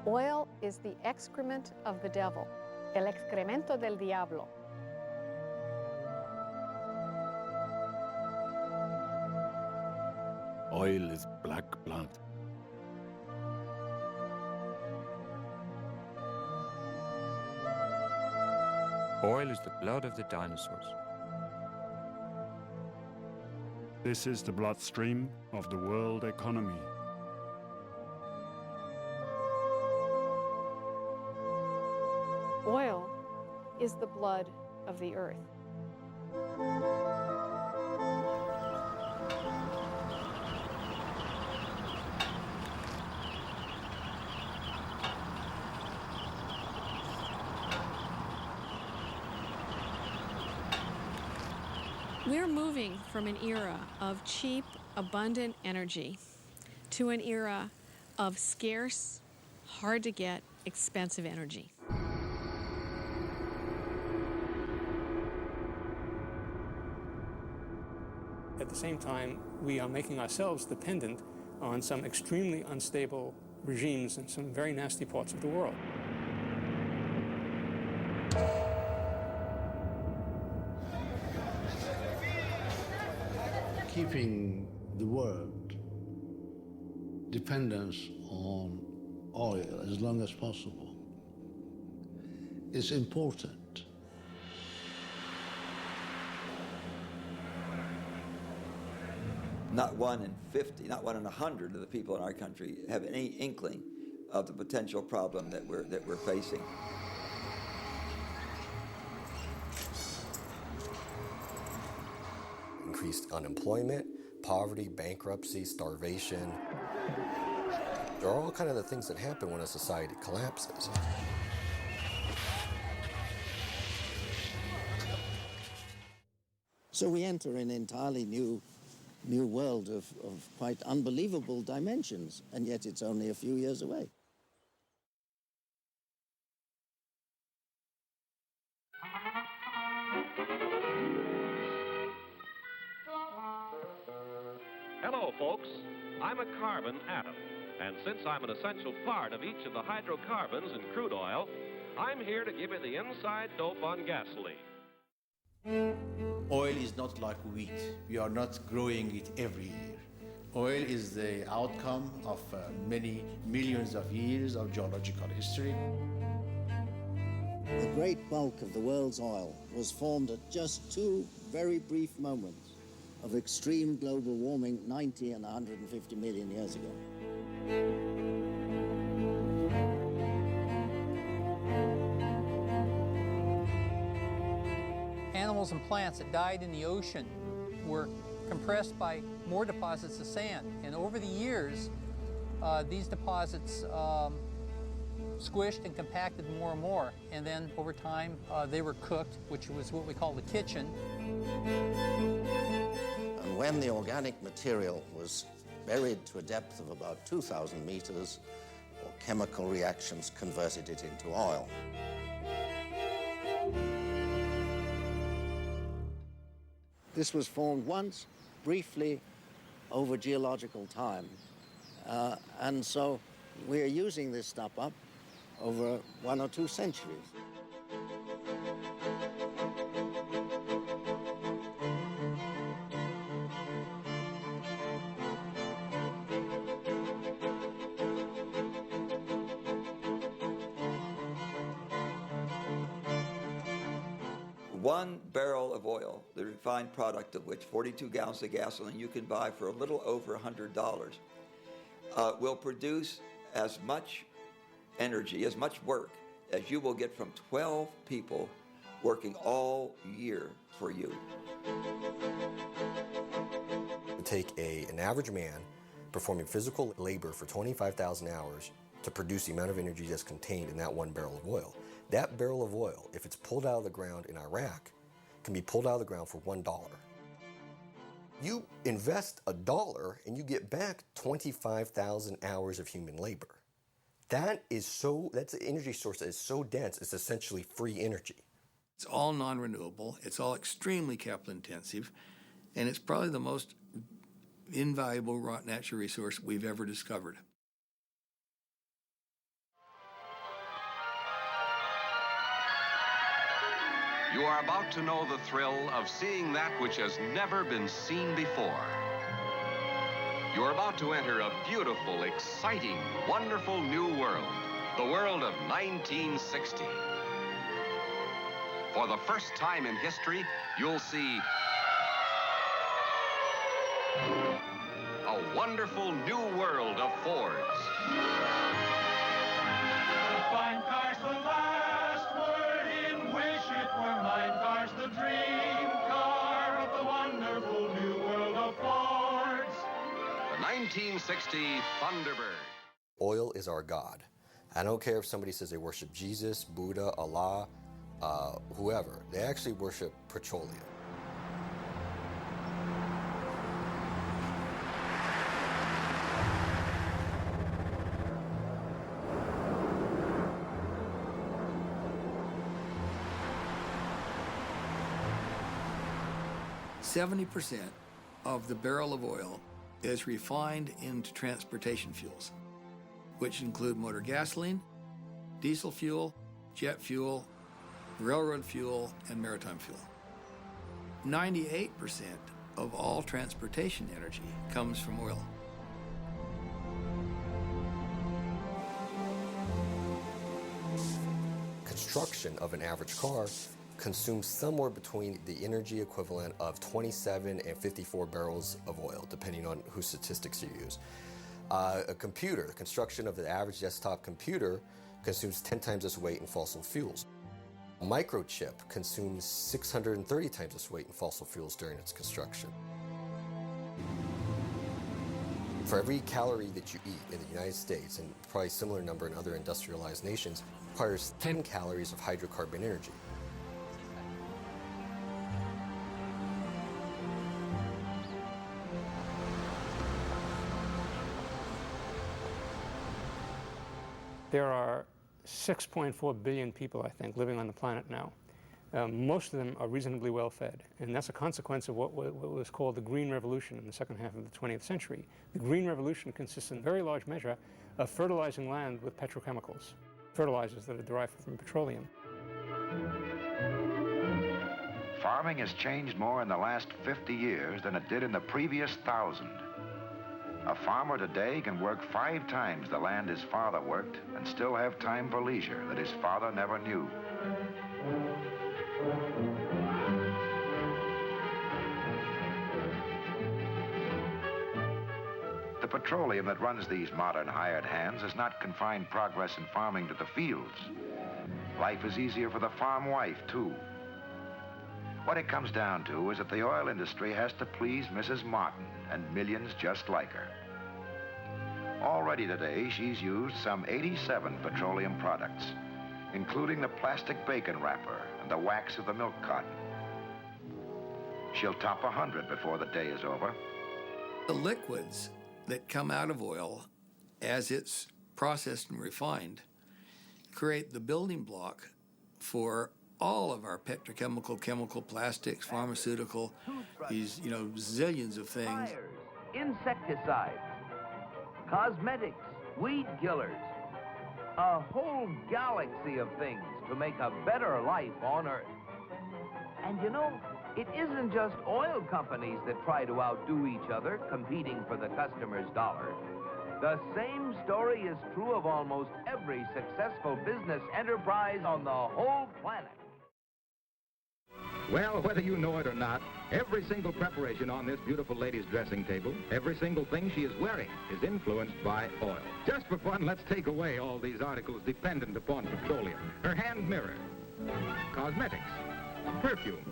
Oil is the excrement of the devil. El excremento del diablo. Oil is black blood. Oil is the blood of the dinosaurs. This is the bloodstream of the world economy. Oil is the blood of the earth. We're moving from an era of cheap, abundant energy to an era of scarce, hard to get, expensive energy. At the same time, we are making ourselves dependent on some extremely unstable regimes in some very nasty parts of the world. Keeping the world dependence on oil as long as possible is important. Not 1 in 50, not 1 in 100 of the people in our country have any inkling of the potential problem that we're facing. Increased unemployment, poverty, bankruptcy, starvation. They're all kind of the things that happen when a society collapses. So we enter an entirely new world of quite unbelievable dimensions, and yet it's only a few years away. Hello, folks. I'm a carbon atom, and since I'm an essential part of each of the hydrocarbons in crude oil, I'm here to give you the inside dope on gasoline. Oil is not like wheat. We are not growing it every year. Oil is the outcome of many millions of years of geological history. The great bulk of the world's oil was formed at just two very brief moments of extreme global warming 90 and 150 million years ago. Animals and plants that died in the ocean were compressed by more deposits of sand. And over the years, these deposits squished and compacted more and more. And then over time, they were cooked, which was what we call the kitchen. And when the organic material was buried to a depth of about 2,000 meters, chemical reactions converted it into oil. This was formed once, briefly, over geological time. And so we are using this stuff up over 1 or 2 centuries. One barrel of oil, the refined product of which 42 gallons of gasoline you can buy for a little over $100, will produce as much energy, as much work as you will get from 12 people working all year for you. Take an average man performing physical labor for 25,000 hours to produce the amount of energy that's contained in that 1 barrel of oil. That barrel of oil, if it's pulled out of the ground in Iraq, can be pulled out of the ground for $1. You invest $1 and you get back 25,000 hours of human labor. That's an energy source that is so dense, it's essentially free energy. It's all non-renewable, it's all extremely capital intensive, and it's probably the most invaluable natural resource we've ever discovered. You are about to know the thrill of seeing that which has never been seen before. You're about to enter a beautiful, exciting, wonderful new world, the world of 1960. For the first time in history, you'll see a wonderful new world of Fords. Fine cars, the last word in wish it were mine. Cars, the dream car of the wonderful new world of Fords. The 1960 Thunderbird. Oil is our God. I don't care if somebody says they worship Jesus, Buddha, Allah, whoever. They actually worship petroleum. %70 of the barrel of oil is refined into transportation fuels, which include motor gasoline, diesel fuel, jet fuel, railroad fuel, and maritime fuel. 98% of all transportation energy comes from oil. Construction of an average car consumes somewhere between the energy equivalent of 27 and 54 barrels of oil, depending on whose statistics you use. A computer, the construction of the average desktop computer, consumes 10 times this weight in fossil fuels. A microchip consumes 630 times this weight in fossil fuels during its construction. For every calorie that you eat in the United States, and probably a similar number in other industrialized nations, requires 10 calories of hydrocarbon energy. There are 6.4 billion people, I think, living on the planet now. Most of them are reasonably well fed, and that's a consequence of what was called the Green Revolution in the second half of the 20th century. The Green Revolution consists in very large measure of fertilizing land with petrochemicals, fertilizers that are derived from petroleum. Farming has changed more in the last 50 years than it did in the previous 1,000. A farmer today can work 5 times the land his father worked and still have time for leisure that his father never knew. The petroleum that runs these modern hired hands has not confined progress in farming to the fields. Life is easier for the farm wife, too. What it comes down to is that the oil industry has to please Mrs. Martin and millions just like her. Already today, she's used some 87 petroleum products, including the plastic bacon wrapper and the wax of the milk carton. She'll top 100 before the day is over. The liquids that come out of oil as it's processed and refined create the building block for all of our petrochemical, chemical, plastics, pharmaceutical, these, zillions of things. Fires, insecticides, cosmetics, weed killers, a whole galaxy of things to make a better life on Earth. And it isn't just oil companies that try to outdo each other, competing for the customer's dollar. The same story is true of almost every successful business enterprise on the whole planet. Well, whether you know it or not, every single preparation on this beautiful lady's dressing table, every single thing she is wearing is influenced by oil. Just for fun, let's take away all these articles dependent upon petroleum. Her hand mirror, cosmetics, perfume,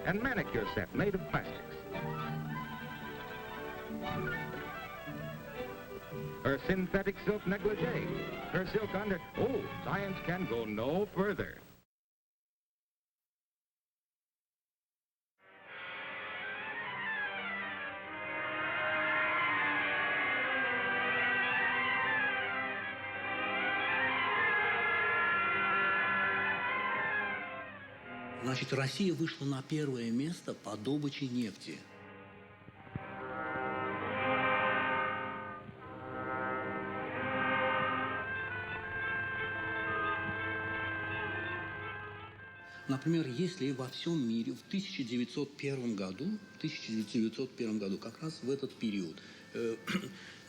and manicure set made of plastics. Her synthetic silk negligee, her silk under... Oh, science can go no further. Значит, Россия вышла на первое место по добыче нефти. Например, если во всем мире в 1901 году, как раз в этот период,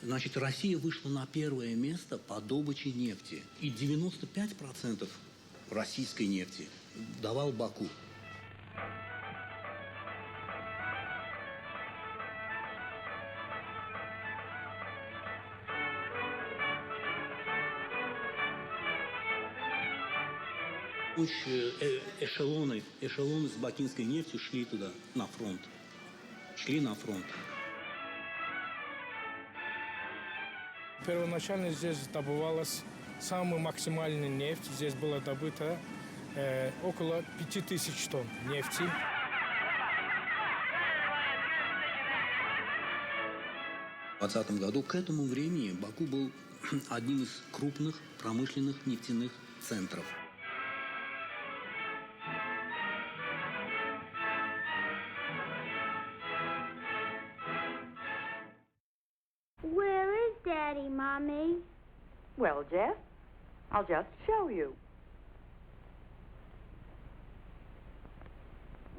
значит, Россия вышла на первое место по добыче нефти. И 95% российской нефти давал Баку. Эшелоны с бакинской нефтью шли туда, на фронт. Шли на фронт. Первоначально здесь добывалась самая максимальная нефть. Здесь было добыто около 5000 тонн нефти. В 2020 году к этому времени Баку был одним из крупных промышленных нефтяных центров. Where is Daddy, Mommy? Well, Jeff, I'll just show you.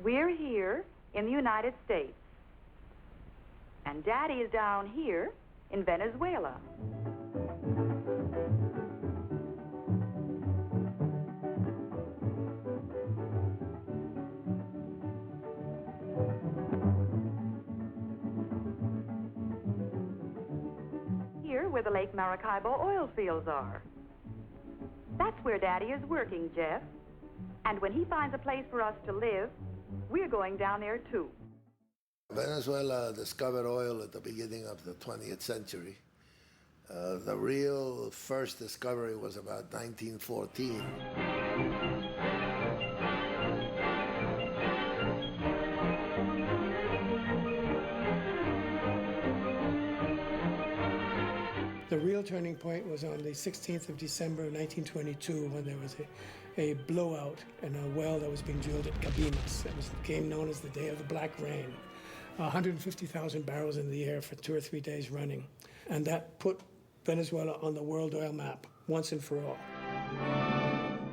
We're here in the United States. And Daddy is down here in Venezuela. Here where the Lake Maracaibo oil fields are. That's where Daddy is working, Jeff. And when he finds a place for us to live, we're going down there too. Venezuela discovered oil at the beginning of the 20th century. The real first discovery was about 1914. The real turning point was on the 16th of December 1922 when there was a blowout in a well that was being drilled at Cabimas. It became known as the Day of the Black Rain. 150,000 barrels in the air for 2 or 3 days running. And that put Venezuela on the world oil map once and for all.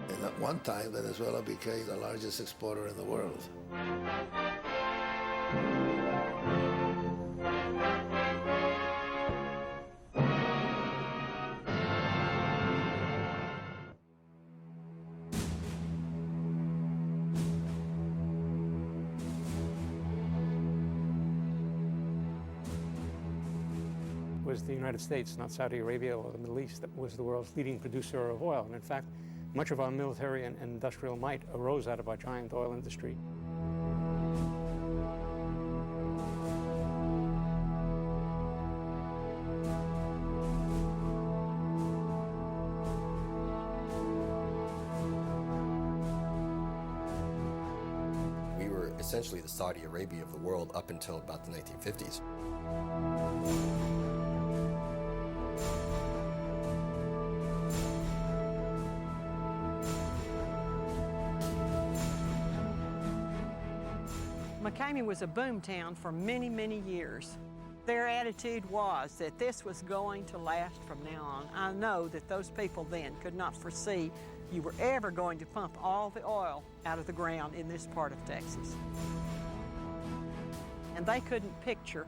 And at one time, Venezuela became the largest exporter in the world. Was the United States, not Saudi Arabia or the Middle East, that was the world's leading producer of oil. And in fact, much of our military and industrial might arose out of our giant oil industry. We were essentially the Saudi Arabia of the world up until about the 1950s. McCamey was a boom town for many, many years. Their attitude was that this was going to last from now on. I know that those people then could not foresee you were ever going to pump all the oil out of the ground in this part of Texas. And they couldn't picture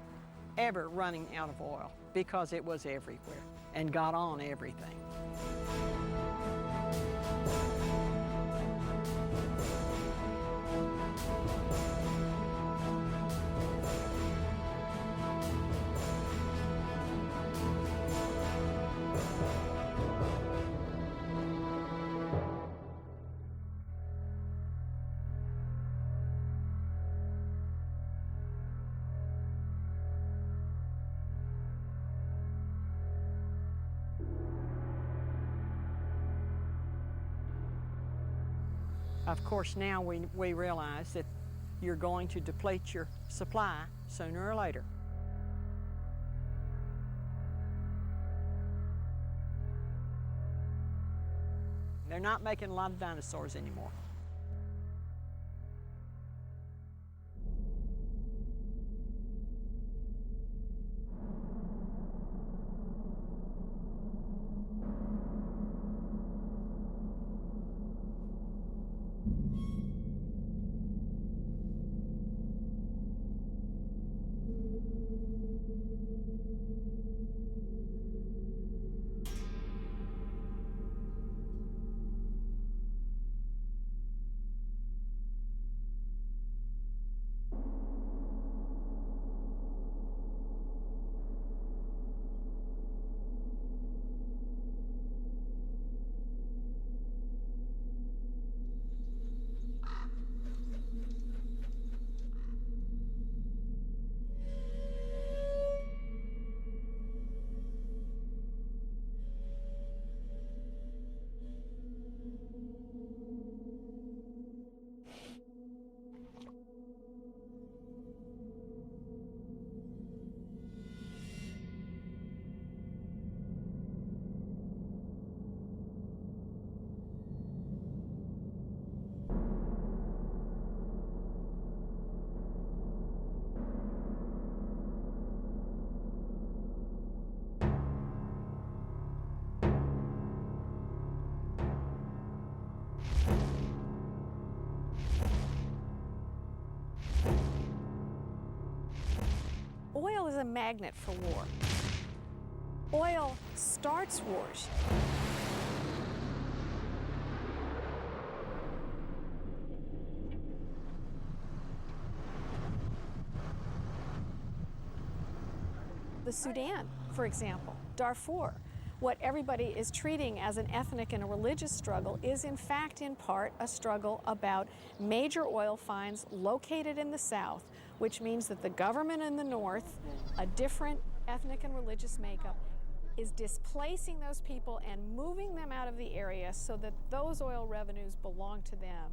ever running out of oil because it was everywhere and got on everything. Of course, now we realize that you're going to deplete your supply sooner or later. They're not making a lot of dinosaurs anymore. Oil is a magnet for war. Oil starts wars. The Sudan, for example, Darfur, what everybody is treating as an ethnic and a religious struggle is in fact in part a struggle about major oil finds located in the south, which means that the government in the north, a different ethnic and religious makeup, is displacing those people and moving them out of the area so that those oil revenues belong to them.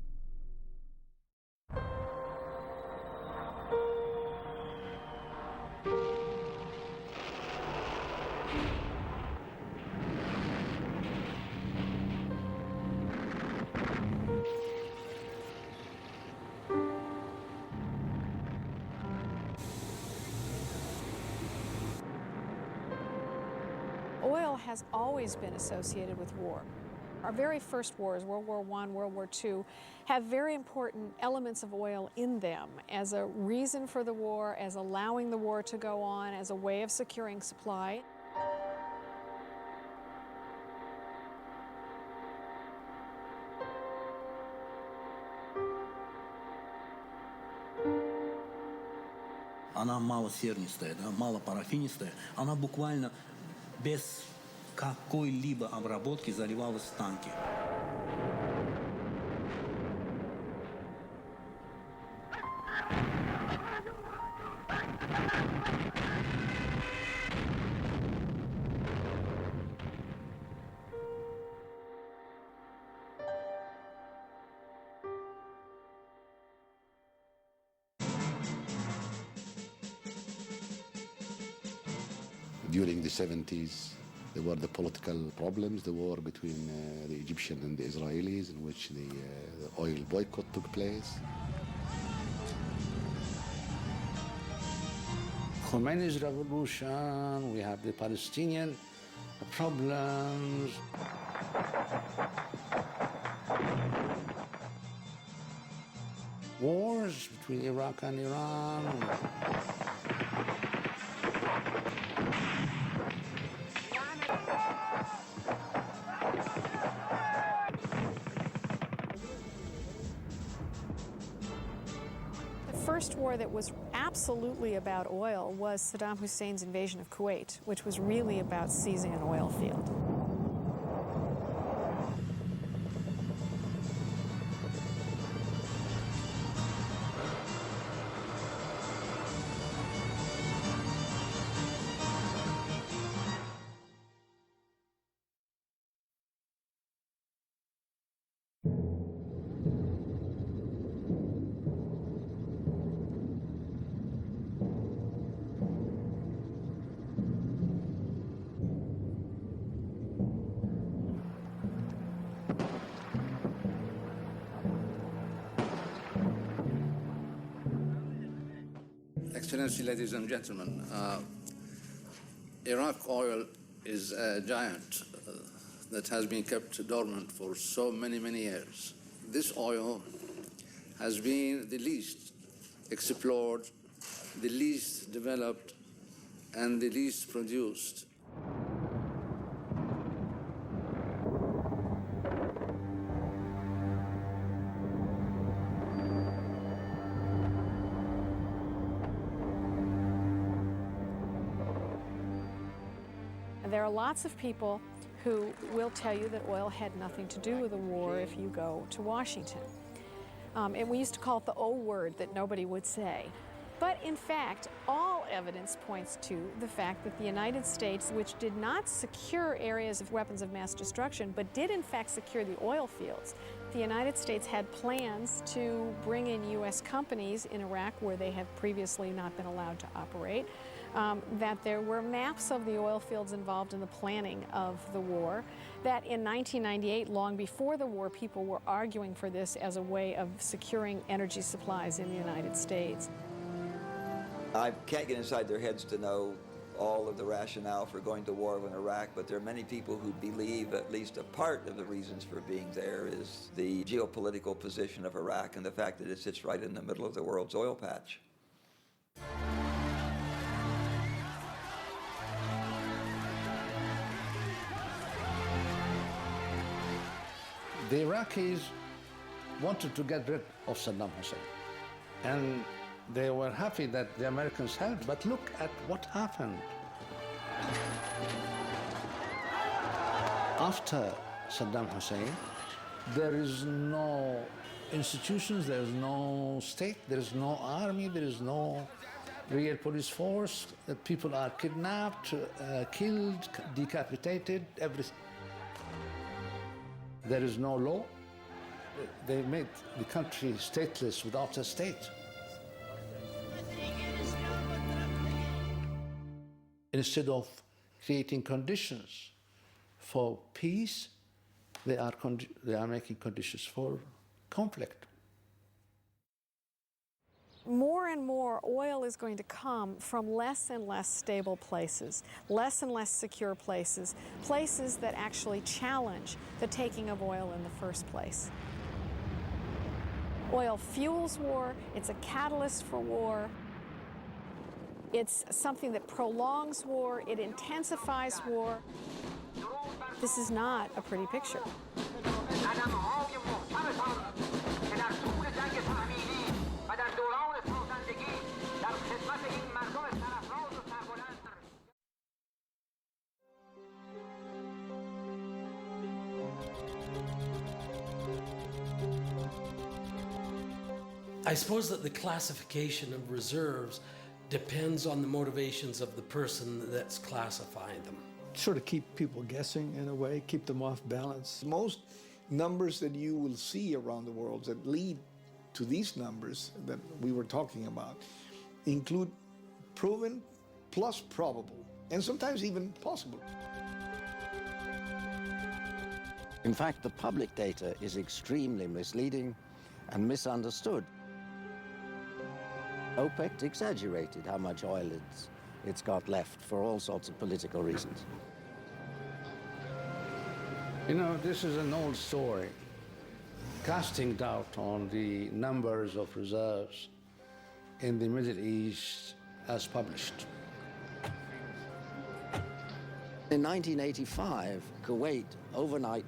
Oil has always been associated with war. Our very first wars, World War I, World War II, have very important elements of oil in them as a reason for the war, as allowing the war to go on, as a way of securing supply. Она малосернистая, да, малопарафинистая. Она буквально без какой-либо обработки заливалась в танки. During the 70s, there were the political problems, the war between the Egyptians and the Israelis, in which the oil boycott took place. Khomeini's revolution, we have the Palestinian problems. Wars between Iraq and Iran. The first war that was absolutely about oil was Saddam Hussein's invasion of Kuwait, which was really about seizing an oil field. Excellency, ladies and gentlemen, Iraq oil is a giant that has been kept dormant for so many, many years. This oil has been the least explored, the least developed, and the least produced. There are lots of people who will tell you that oil had nothing to do with the war if you go to Washington. And we used to call it the O word that nobody would say. But in fact, all evidence points to the fact that the United States, which did not secure areas of weapons of mass destruction, but did in fact secure the oil fields, the United States had plans to bring in U.S. companies in Iraq where they have previously not been allowed to operate, that there were maps of the oil fields involved in the planning of the war, that in 1998, long before the war, people were arguing for this as a way of securing energy supplies in the United States. I can't get inside their heads to know all of the rationale for going to war in Iraq, but there are many people who believe at least a part of the reasons for being there is the geopolitical position of Iraq and the fact that it sits right in the middle of the world's oil patch. The Iraqis wanted to get rid of Saddam Hussein. And they were happy that the Americans helped, but look at what happened. After Saddam Hussein, there is no institutions, there is no state, there is no army, there is no real police force. People are kidnapped, killed, decapitated, everything. There is no law. They made the country stateless without a state. Instead of creating conditions for peace, they are making conditions for conflict. More and more oil is going to come from less and less stable places, less and less secure places, places that actually challenge the taking of oil in the first place. Oil fuels war, it's a catalyst for war, it's something that prolongs war, it intensifies war. This is not a pretty picture. I suppose that the classification of reserves depends on the motivations of the person that's classifying them. Sort of keep people guessing in a way, keep them off balance. Most numbers that you will see around the world that lead to these numbers that we were talking about include proven plus probable, and sometimes even possible. In fact, the public data is extremely misleading and misunderstood. OPEC exaggerated how much oil it's got left for all sorts of political reasons. You know, this is an old story. Casting doubt on the numbers of reserves in the Middle East as published. In 1985, Kuwait overnight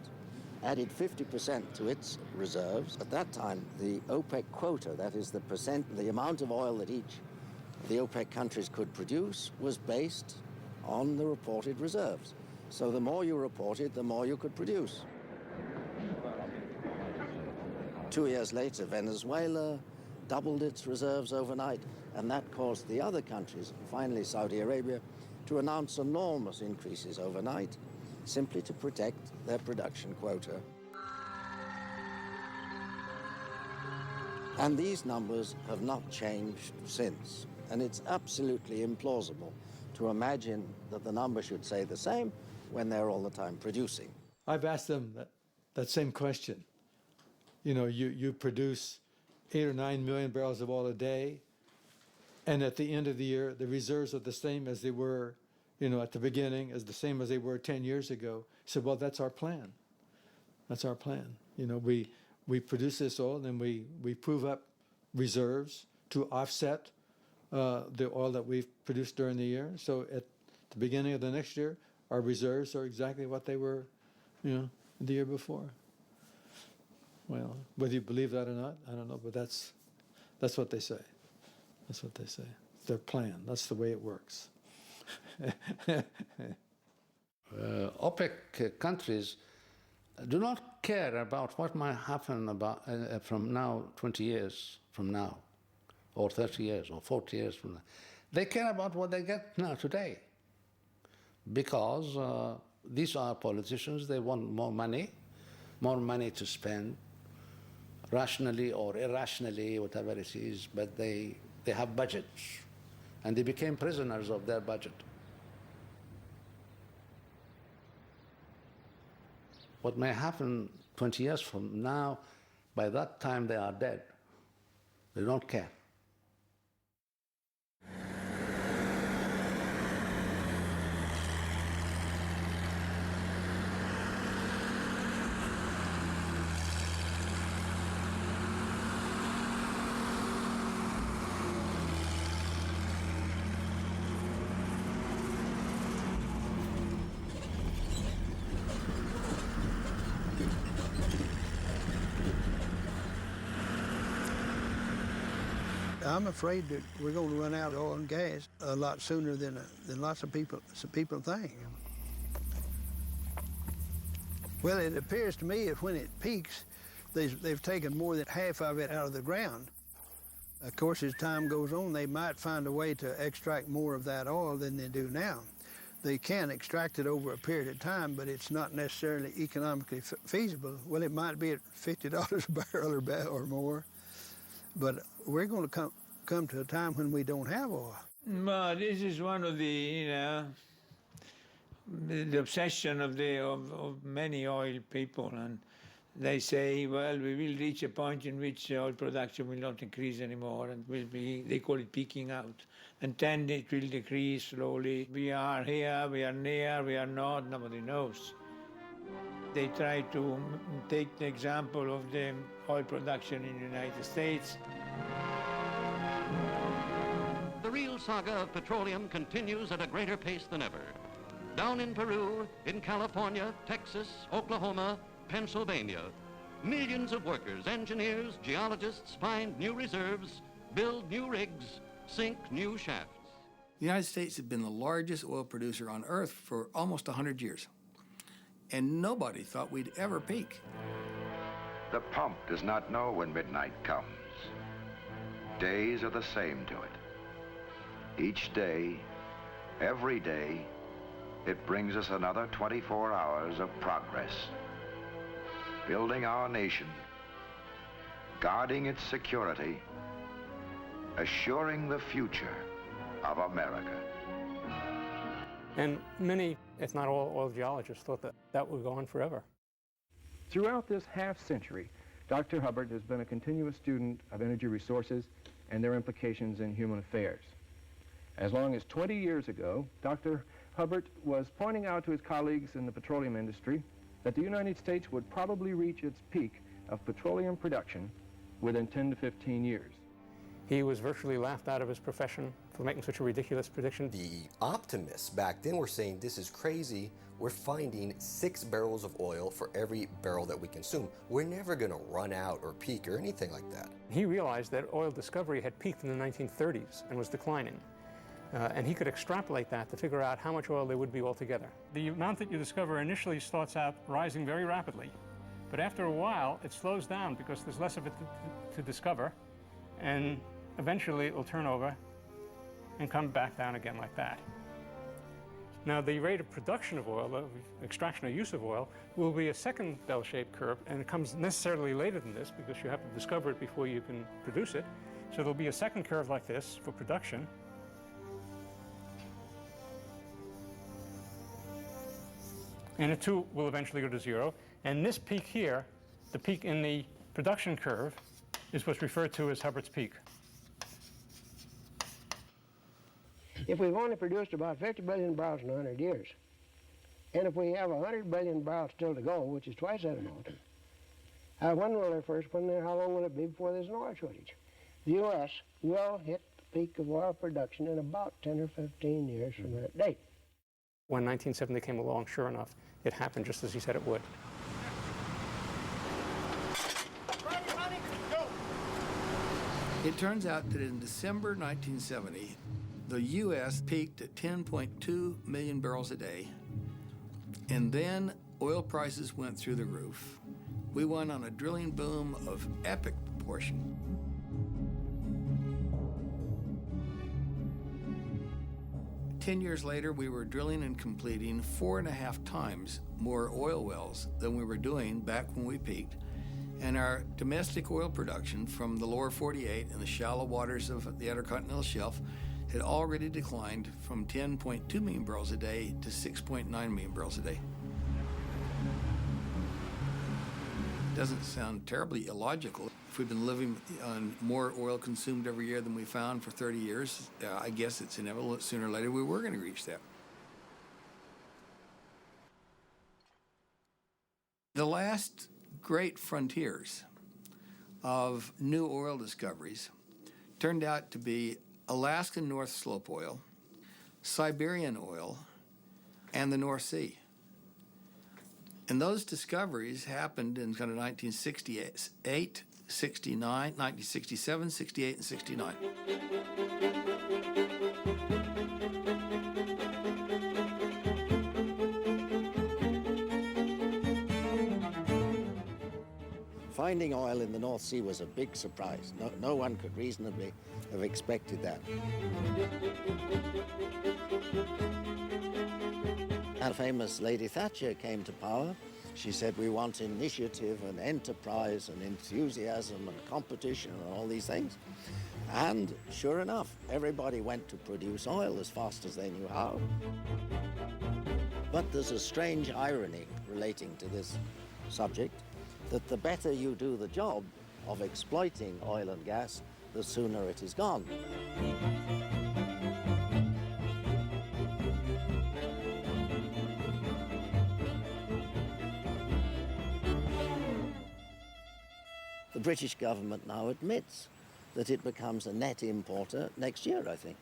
added 50% to its reserves. At that time, the OPEC quota, that is the amount of oil that each of the OPEC countries could produce, was based on the reported reserves. So the more you reported, the more you could produce. 2 years later, Venezuela doubled its reserves overnight, and that caused the other countries, finally Saudi Arabia, to announce enormous increases overnight, simply to protect their production quota. And these numbers have not changed since. And it's absolutely implausible to imagine that the number should say the same when they're all the time producing. I've asked them that same question. You know, you produce 8 or 9 million barrels of oil a day, and at the end of the year, the reserves are the same as they were, you know, at the beginning, as the same as they were 10 years ago. He said, well, that's our plan. That's our plan. You know, we produce this oil, and then we prove up reserves to offset the oil that we've produced during the year. So at the beginning of the next year, our reserves are exactly what they were, you know, the year before. Well, whether you believe that or not, I don't know, but that's what they say. That's what they say. It's their plan. That's the way it works. OPEC countries do not care about what might happen from now, 20 years from now, or 30 years, or 40 years from now. They care about what they get now, today. Because these are politicians, they want more money to spend, rationally or irrationally, whatever it is, but they have budgets, and they became prisoners of their budget. What may happen 20 years from now, by that time they are dead. They don't care. I'm afraid that we're going to run out of oil and gas a lot sooner than lots of people think. Well, it appears to me that when it peaks, they've taken more than half of it out of the ground. Of course, as time goes on, they might find a way to extract more of that oil than they do now. They can extract it over a period of time, but it's not necessarily economically feasible. Well, it might be at $50 a barrel or more, but we're going to come to a time when we don't have oil. Well, this is one of the obsession of many oil people, and they say, well, we will reach a point in which oil production will not increase anymore, and they call it peaking out, and then it will decrease slowly. We are here, we are near, we are not, nobody knows. They try to take the example of the oil production in the United States. The real saga of petroleum continues at a greater pace than ever. Down in Peru, in California, Texas, Oklahoma, Pennsylvania, millions of workers, engineers, geologists find new reserves, build new rigs, sink new shafts. The United States has been the largest oil producer on Earth for almost 100 years, and nobody thought we'd ever peak. The pump does not know when midnight comes. Days are the same to it. Each day, every day, it brings us another 24 hours of progress. Building our nation, guarding its security, assuring the future of America. And many, if not all, oil geologists thought that would go on forever. Throughout this half-century, Dr. Hubbard has been a continuous student of energy resources and their implications in human affairs. As long as 20 years ago, Dr. Hubbard was pointing out to his colleagues in the petroleum industry that the United States would probably reach its peak of petroleum production within 10 to 15 years. He was virtually laughed out of his profession for making such a ridiculous prediction. The optimists back then were saying, this is crazy. We're finding 6 barrels of oil for every barrel that we consume. We're never going to run out or peak or anything like that. He realized that oil discovery had peaked in the 1930s and was declining. And he could extrapolate that to figure out how much oil there would be altogether. The amount that you discover initially starts out rising very rapidly, but after a while it slows down because there's less of it to discover, and eventually it will turn over and come back down again like that. Now the rate of production of oil, of extraction or use of oil, will be a second bell-shaped curve, and it comes necessarily later than this because you have to discover it before you can produce it. So there'll be a second curve like this for production. And it too will eventually go to zero. And this peak here, the peak in the production curve, is what's referred to as Hubbard's peak. If we've only produced about 50 billion barrels in 100 years, and if we have 100 billion barrels still to go, which is twice that amount, when will there first, how long will it be before there's an oil shortage? The U.S. will hit the peak of oil production in about 10 or 15 years from that date. When 1970 came along, sure enough, it happened just as he said it would. It turns out that in December 1970, the U.S. peaked at 10.2 million barrels a day, and then oil prices went through the roof. We went on a drilling boom of epic proportion. Ten years later, we were drilling and completing 4.5 times more oil wells than we were doing back when we peaked. And our domestic oil production from the lower 48 and the shallow waters of the Intercontinental Shelf had already declined from 10.2 million barrels a day to 6.9 million barrels a day. Doesn't sound terribly illogical. If we've been living on more oil consumed every year than we found for 30 years, I guess it's inevitable that sooner or later we were going to reach that. The last great frontiers of new oil discoveries turned out to be Alaskan North Slope oil, Siberian oil, and the North Sea. And those discoveries happened in kind of 1968, 1969, 1967, 68, and 69. Finding oil in the North Sea was a big surprise. No one could reasonably have expected that. Our famous Lady Thatcher came to power. She said, we want initiative and enterprise and enthusiasm and competition and all these things. And sure enough, everybody went to produce oil as fast as they knew how. But there's a strange irony relating to this subject, that the better you do the job of exploiting oil and gas, the sooner it is gone. The British government now admits that it becomes a net importer next year, I think,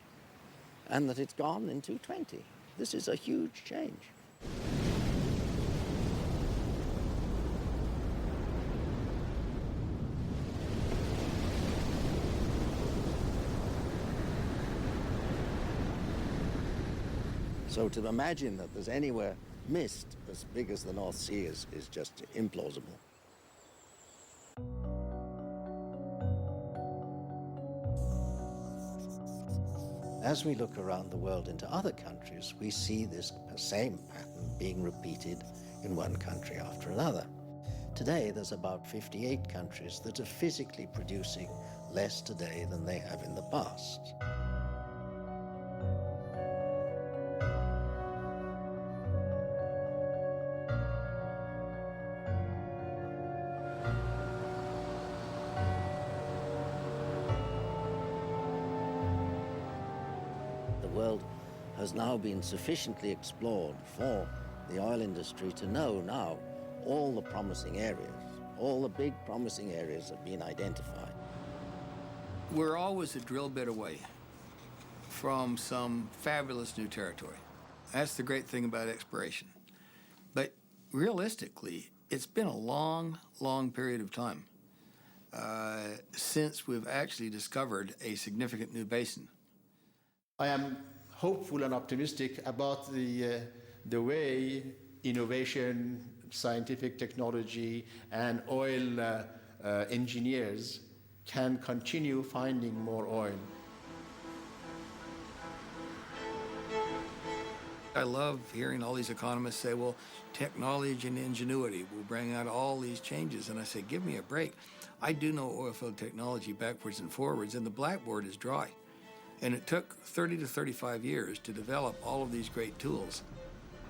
and that it's gone in 2020. This is a huge change. So to imagine that there's anywhere mist as big as the North Sea is just implausible. As we look around the world into other countries, we see this same pattern being repeated in one country after another. Today, there's about 58 countries that are physically producing less today than they have in the past. The world has now been sufficiently explored for the oil industry to know now all the promising areas, all the big promising areas have been identified. We're always a drill bit away from some fabulous new territory. That's the great thing about exploration. But realistically, it's been a long, long period of time since we've actually discovered a significant new basin. I am hopeful and optimistic about the way innovation, scientific technology, and oil engineers can continue finding more oil. I love hearing all these economists say, well, technology and ingenuity will bring out all these changes. And I say, give me a break. I do know oilfield technology backwards and forwards, and the blackboard is dry. And it took 30 to 35 years to develop all of these great tools.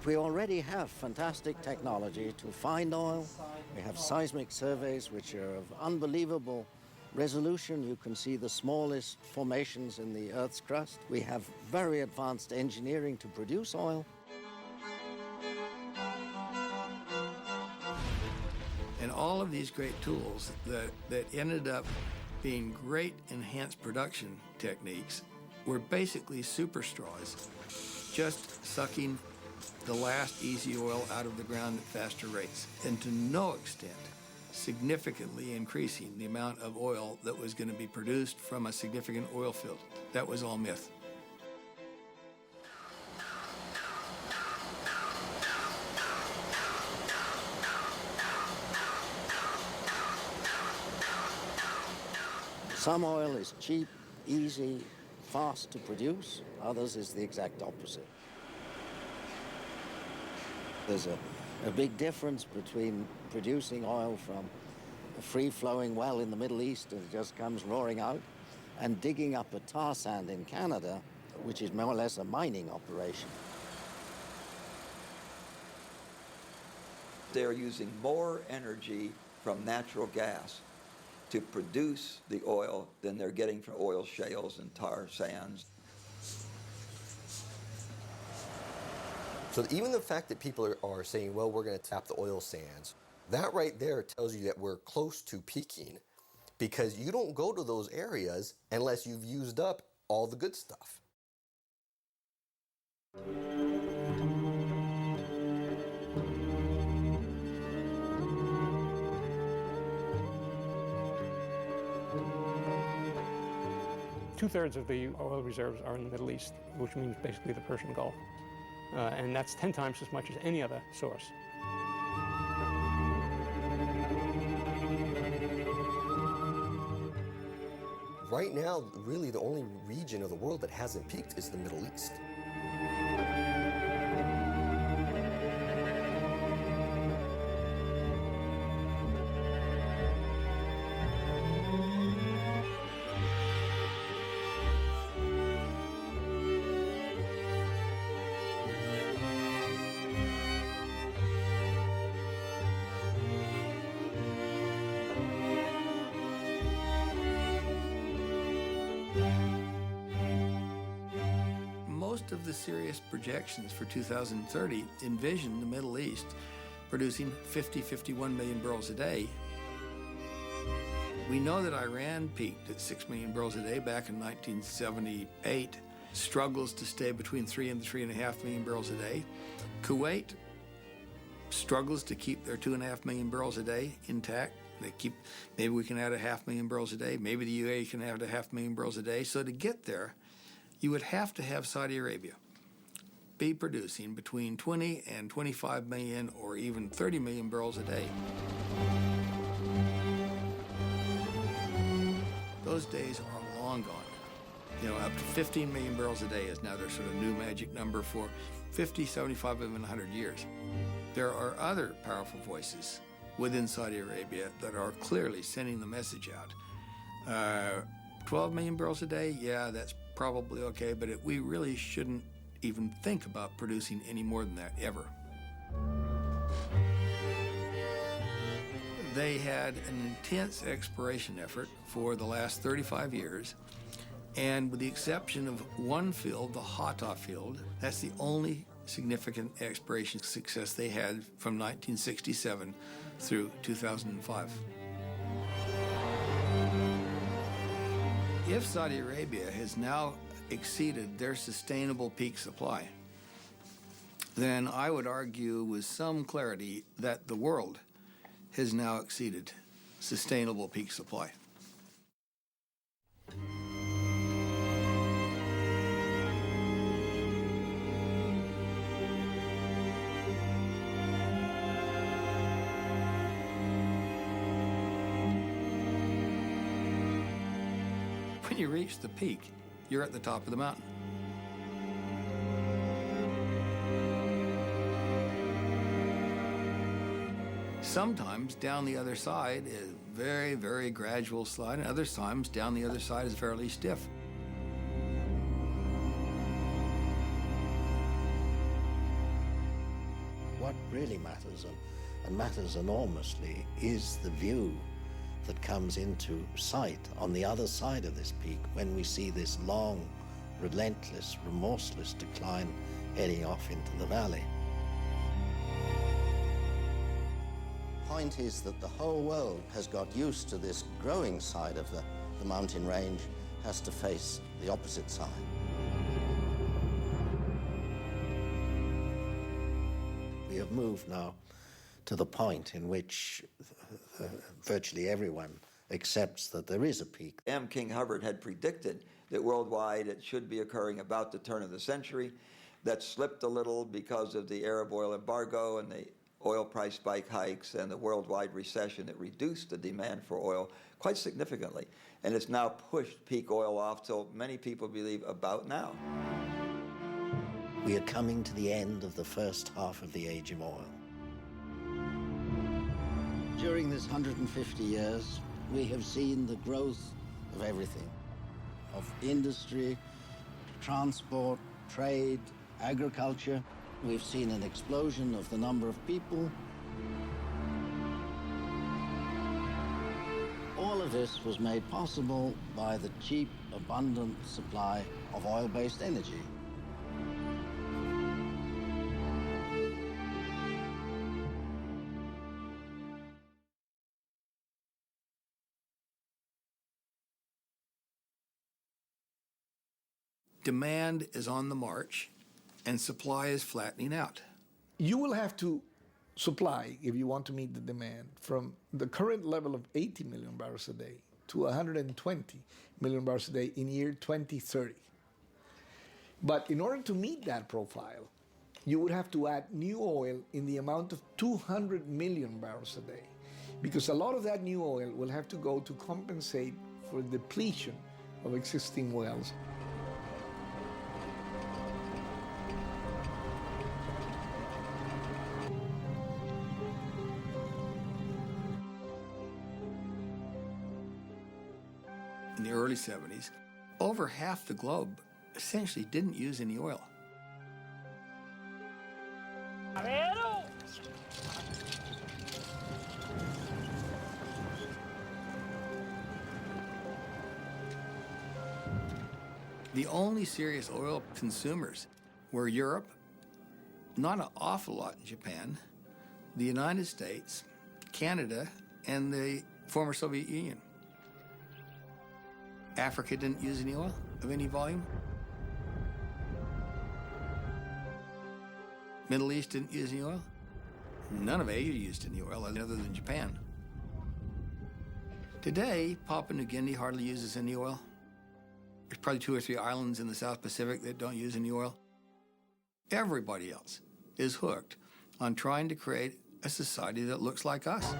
We already have fantastic technology to find oil. We have seismic surveys which are of unbelievable resolution. You can see the smallest formations in the Earth's crust. We have very advanced engineering to produce oil. And all of these great tools that ended up being great enhanced production techniques were basically super straws, just sucking the last easy oil out of the ground at faster rates, and to no extent significantly increasing the amount of oil that was going to be produced from a significant oil field. That was all myth. Some oil is cheap, easy, fast to produce. Others is the exact opposite. There's a big difference between producing oil from a free-flowing well in the Middle East and it just comes roaring out, and digging up a tar sand in Canada, which is more or less a mining operation. They're using more energy from natural gas to produce the oil than they're getting from oil shales and tar sands. So even the fact that people are saying, well, we're going to tap the oil sands, that right there tells you that we're close to peaking, because you don't go to those areas unless you've used up all the good stuff. 2/3 of the oil reserves are in the Middle East, which means basically the Persian Gulf. And that's 10 times as much as any other source. Right now, really the only region of the world that hasn't peaked is the Middle East. Most of the serious projections for 2030 envision the Middle East producing 51 million barrels a day. We know that Iran peaked at 6 million barrels a day back in 1978, struggles to stay between 3 and 3.5 million barrels a day. Kuwait struggles to keep their 2.5 million barrels a day intact. Maybe we can add 500,000 barrels a day. Maybe the UAE can add 500,000 barrels a day. So to get there, you would have to have Saudi Arabia be producing between 20 and 25 million or even 30 million barrels a day. Those days are long gone. You know, up to 15 million barrels a day is now their sort of new magic number for 50, 75, even 100 years. There are other powerful voices within Saudi Arabia that are clearly sending the message out. 12 million barrels a day, yeah, that's probably okay, but we really shouldn't even think about producing any more than that, ever. They had an intense exploration effort for the last 35 years, and with the exception of one field, the Hatta field, that's the only significant exploration success they had from 1967 through 2005. If Saudi Arabia has now exceeded their sustainable peak supply, then I would argue with some clarity that the world has now exceeded sustainable peak supply. When you reach the peak, you're at the top of the mountain. Sometimes down the other side is very, very gradual slide, and other times down the other side is fairly stiff. What really matters, and matters enormously, is the view that comes into sight on the other side of this peak when we see this long, relentless, remorseless decline heading off into the valley. The point is that the whole world has got used to this growing side of the mountain range, has to face the opposite side. We have moved now to the point in which virtually everyone accepts that there is a peak. M. King Hubbard had predicted that worldwide it should be occurring about the turn of the century. That slipped a little because of the Arab oil embargo and the oil price spike hikes and the worldwide recession that reduced the demand for oil quite significantly. And it's now pushed peak oil off till many people believe about now. We are coming to the end of the first half of the age of oil. During this 150 years, we have seen the growth of everything, of industry, transport, trade, agriculture. We've seen an explosion of the number of people. All of this was made possible by the cheap, abundant supply of oil-based energy. Demand is on the march, and supply is flattening out. You will have to supply, if you want to meet the demand, from the current level of 80 million barrels a day to 120 million barrels a day in year 2030. But in order to meet that profile, you would have to add new oil in the amount of 200 million barrels a day, because a lot of that new oil will have to go to compensate for depletion of existing wells. In the early 70s, over half the globe essentially didn't use any oil. The only serious oil consumers were Europe, not an awful lot in Japan, the United States, Canada, and the former Soviet Union. Africa didn't use any oil of any volume. Middle East didn't use any oil. None of Asia used any oil other than Japan. Today, Papua New Guinea hardly uses any oil. There's probably 2 or 3 islands in the South Pacific that don't use any oil. Everybody else is hooked on trying to create a society that looks like us.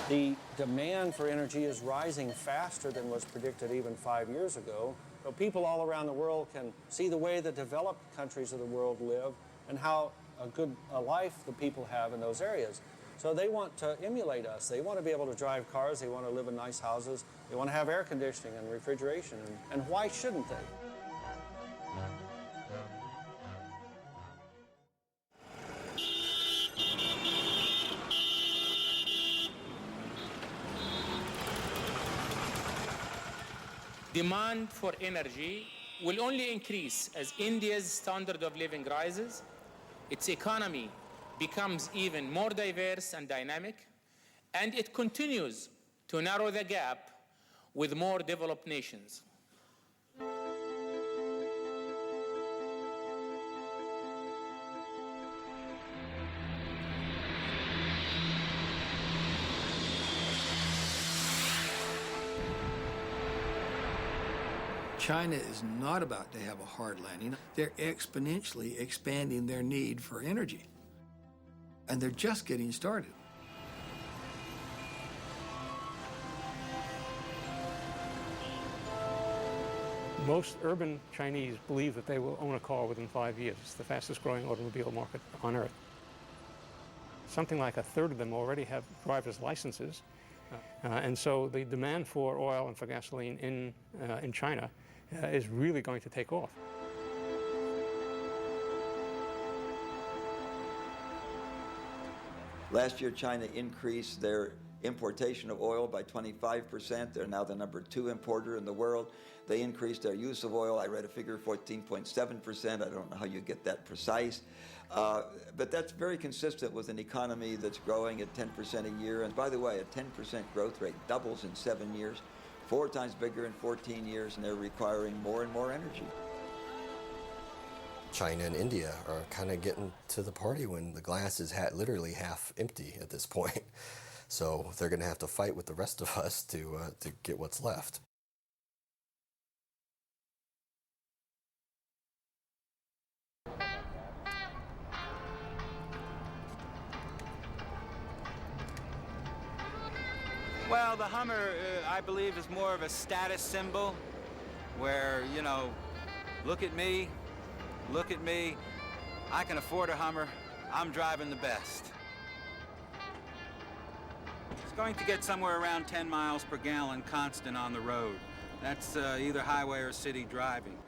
The demand for energy is rising faster than was predicted even 5 years ago. So people all around the world can see the way the developed countries of the world live and how good a life the people have in those areas. So they want to emulate us. They want to be able to drive cars. They want to live in nice houses. They want to have air conditioning and refrigeration. And why shouldn't they? Demand for energy will only increase as India's standard of living rises, its economy becomes even more diverse and dynamic, and it continues to narrow the gap with more developed nations. China is not about to have a hard landing. They're exponentially expanding their need for energy. And they're just getting started. Most urban Chinese believe that they will own a car within 5 years. It's the fastest growing automobile market on earth. Something like a third of them already have driver's licenses. And so the demand for oil and for gasoline in China is really going to take off. Last year, China increased their importation of oil by 25%. They're now the #2 importer in the world. They increased their use of oil. I read a figure, 14.7%. I don't know how you get that precise. But that's very consistent with an economy that's growing at 10% a year. And by the way, a 10% growth rate doubles in 7 years, 4 times bigger in 14 years, and they're requiring more and more energy. China and India are kind of getting to the party when the glass is literally half empty at this point. So they're going to have to fight with the rest of us to get what's left. Well, the Hummer, I believe, is more of a status symbol where, you know, look at me, I can afford a Hummer, I'm driving the best. It's going to get somewhere around 10 miles per gallon constant on the road. That's either highway or city driving.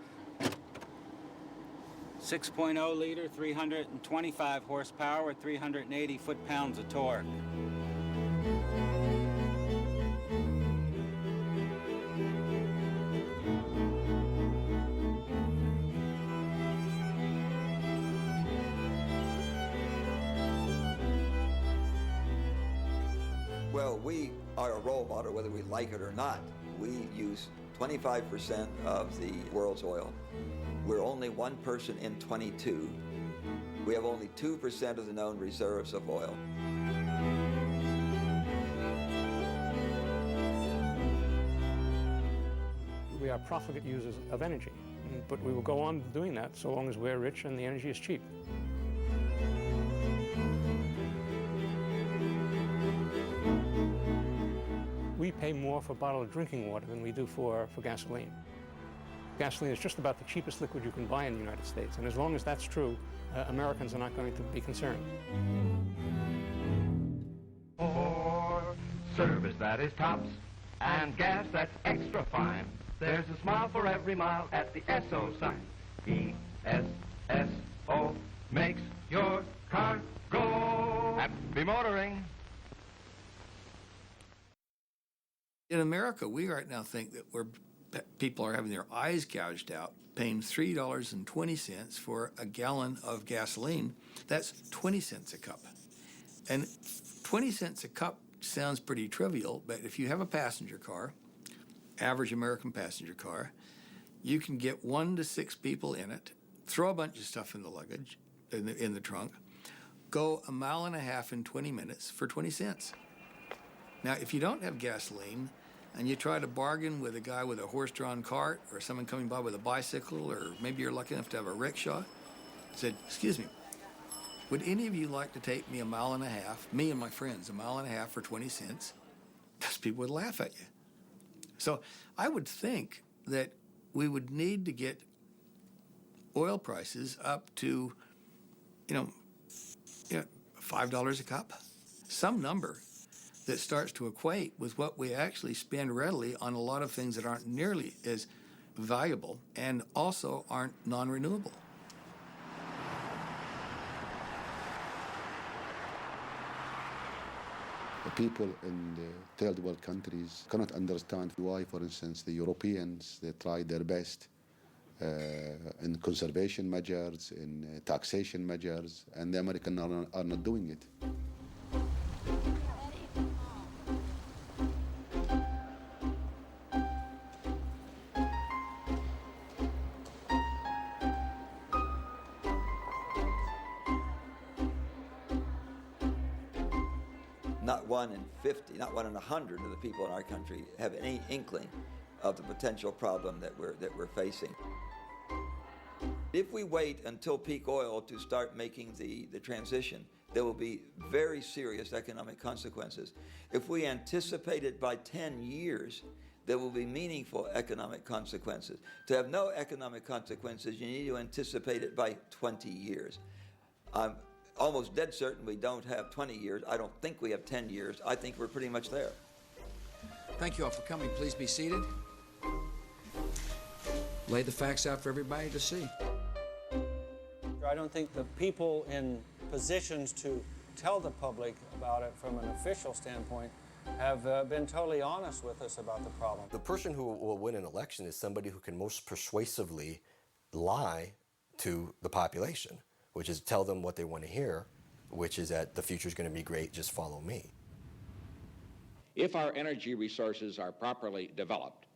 6.0 liter, 325 horsepower with 380 foot-pounds of torque. Well, we are a role model whether we like it or not. We use 25% of the world's oil. We're only one person in 22 We have only 2% of the known reserves of oil. We are profligate users of energy, but we will go on doing that so long as we're rich and the energy is cheap. We pay more for bottled drinking water than we do for gasoline. Gasoline is just about the cheapest liquid you can buy in the United States, and as long as that's true, Americans are not going to be concerned. For service that is tops and gas that's extra fine, there's a smile for every mile at the SO sign. E-S-S-O makes your car go. Happy motoring. In America, we right now think that people are having their eyes gouged out, paying $3.20 for a gallon of gasoline. That's 20 cents a cup. And 20 cents a cup sounds pretty trivial, but if you have a passenger car, average American passenger car, you can get 1 to 6 people in it, throw a bunch of stuff in the luggage, in the trunk, go 1.5 miles in 20 minutes for 20 cents. Now, if you don't have gasoline and you try to bargain with a guy with a horse-drawn cart or someone coming by with a bicycle, or maybe you're lucky enough to have a rickshaw, said, "Excuse me, would any of you like to take me 1.5 miles, me and my friends, 1.5 miles for 20 cents? Those people would laugh at you. So I would think that we would need to get oil prices up to, $5 a cup, some number that starts to equate with what we actually spend readily on a lot of things that aren't nearly as valuable and also aren't non-renewable. The people in the third world countries cannot understand why, for instance, the Europeans, they tried their best in conservation measures, in taxation measures, and the Americans are not doing it. Not 1 in 50, not 1 in 100 of the people in our country have any inkling of the potential problem that we're facing. If we wait until peak oil to start making the transition, there will be very serious economic consequences. If we anticipate it by 10 years, there will be meaningful economic consequences. To have no economic consequences, you need to anticipate it by 20 years. I'm almost dead certain we don't have 20 years. I don't think we have 10 years. I think we're pretty much there. Thank you all for coming. Please be seated. Lay the facts out for everybody to see. I don't think the people in positions to tell the public about it from an official standpoint have been totally honest with us about the problem. The person who will win an election is somebody who can most persuasively lie to the population, which is tell them what they want to hear, which is that the future is going to be great, just follow me. If our energy resources are properly developed,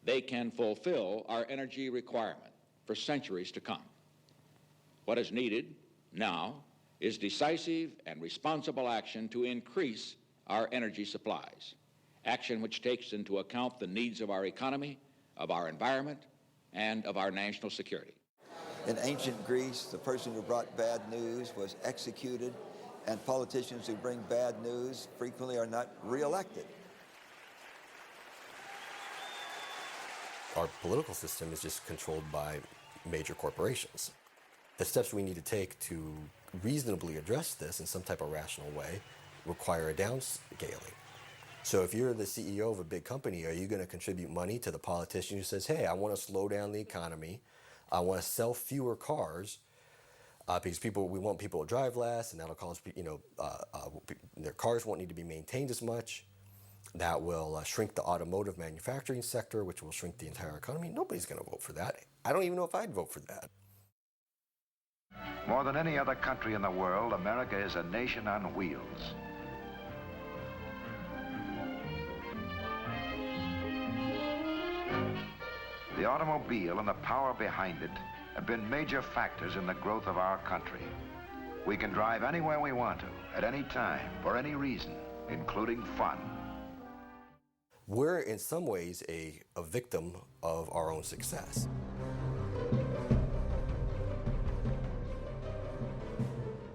they can fulfill our energy requirement for centuries to come. What is needed now is decisive and responsible action to increase our energy supplies, action which takes into account the needs of our economy, of our environment, and of our national security. In ancient Greece, the person who brought bad news was executed, and politicians who bring bad news frequently are not reelected. Our political system is just controlled by major corporations. The steps we need to take to reasonably address this in some type of rational way require a downscaling. So if you're the CEO of a big company, are you going to contribute money to the politician who says, hey, I want to slow down the economy, I want to sell fewer cars, because we want people to drive less, and that'll cause, their cars won't need to be maintained as much. That will shrink the automotive manufacturing sector, which will shrink the entire economy. Nobody's going to vote for that. I don't even know if I'd vote for that. More than any other country in the world, America is a nation on wheels. The automobile and the power behind it have been major factors in the growth of our country. We can drive anywhere we want to, at any time, for any reason, including fun. We're in some ways a victim of our own success.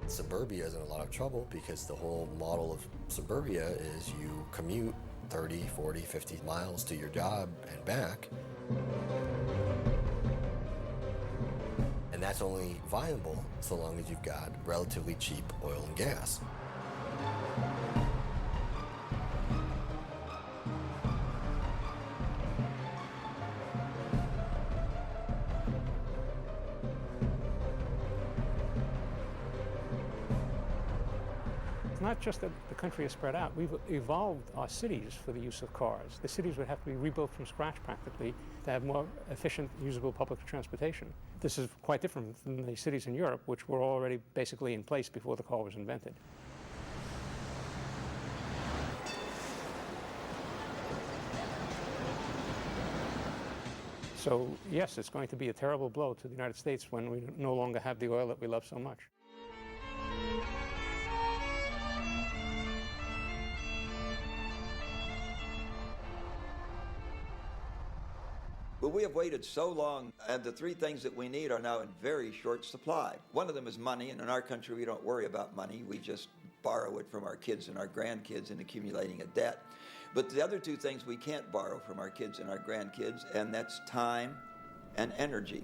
Suburbia is in a lot of trouble because the whole model of suburbia is you commute 30, 40, 50 miles to your job and back. And that's only viable so long as you've got relatively cheap oil and gas. It's not just that the country is spread out. We've evolved our cities for the use of cars. The cities would have to be rebuilt from scratch practically to have more efficient, usable public transportation. This is quite different from the cities in Europe, which were already basically in place before the car was invented. So yes, it's going to be a terrible blow to the United States when we no longer have the oil that we love so much. Well, we have waited so long, and the three things that we need are now in very short supply. One of them is money, and in our country we don't worry about money. We just borrow it from our kids and our grandkids in accumulating a debt. But the other two things we can't borrow from our kids and our grandkids, and that's time and energy.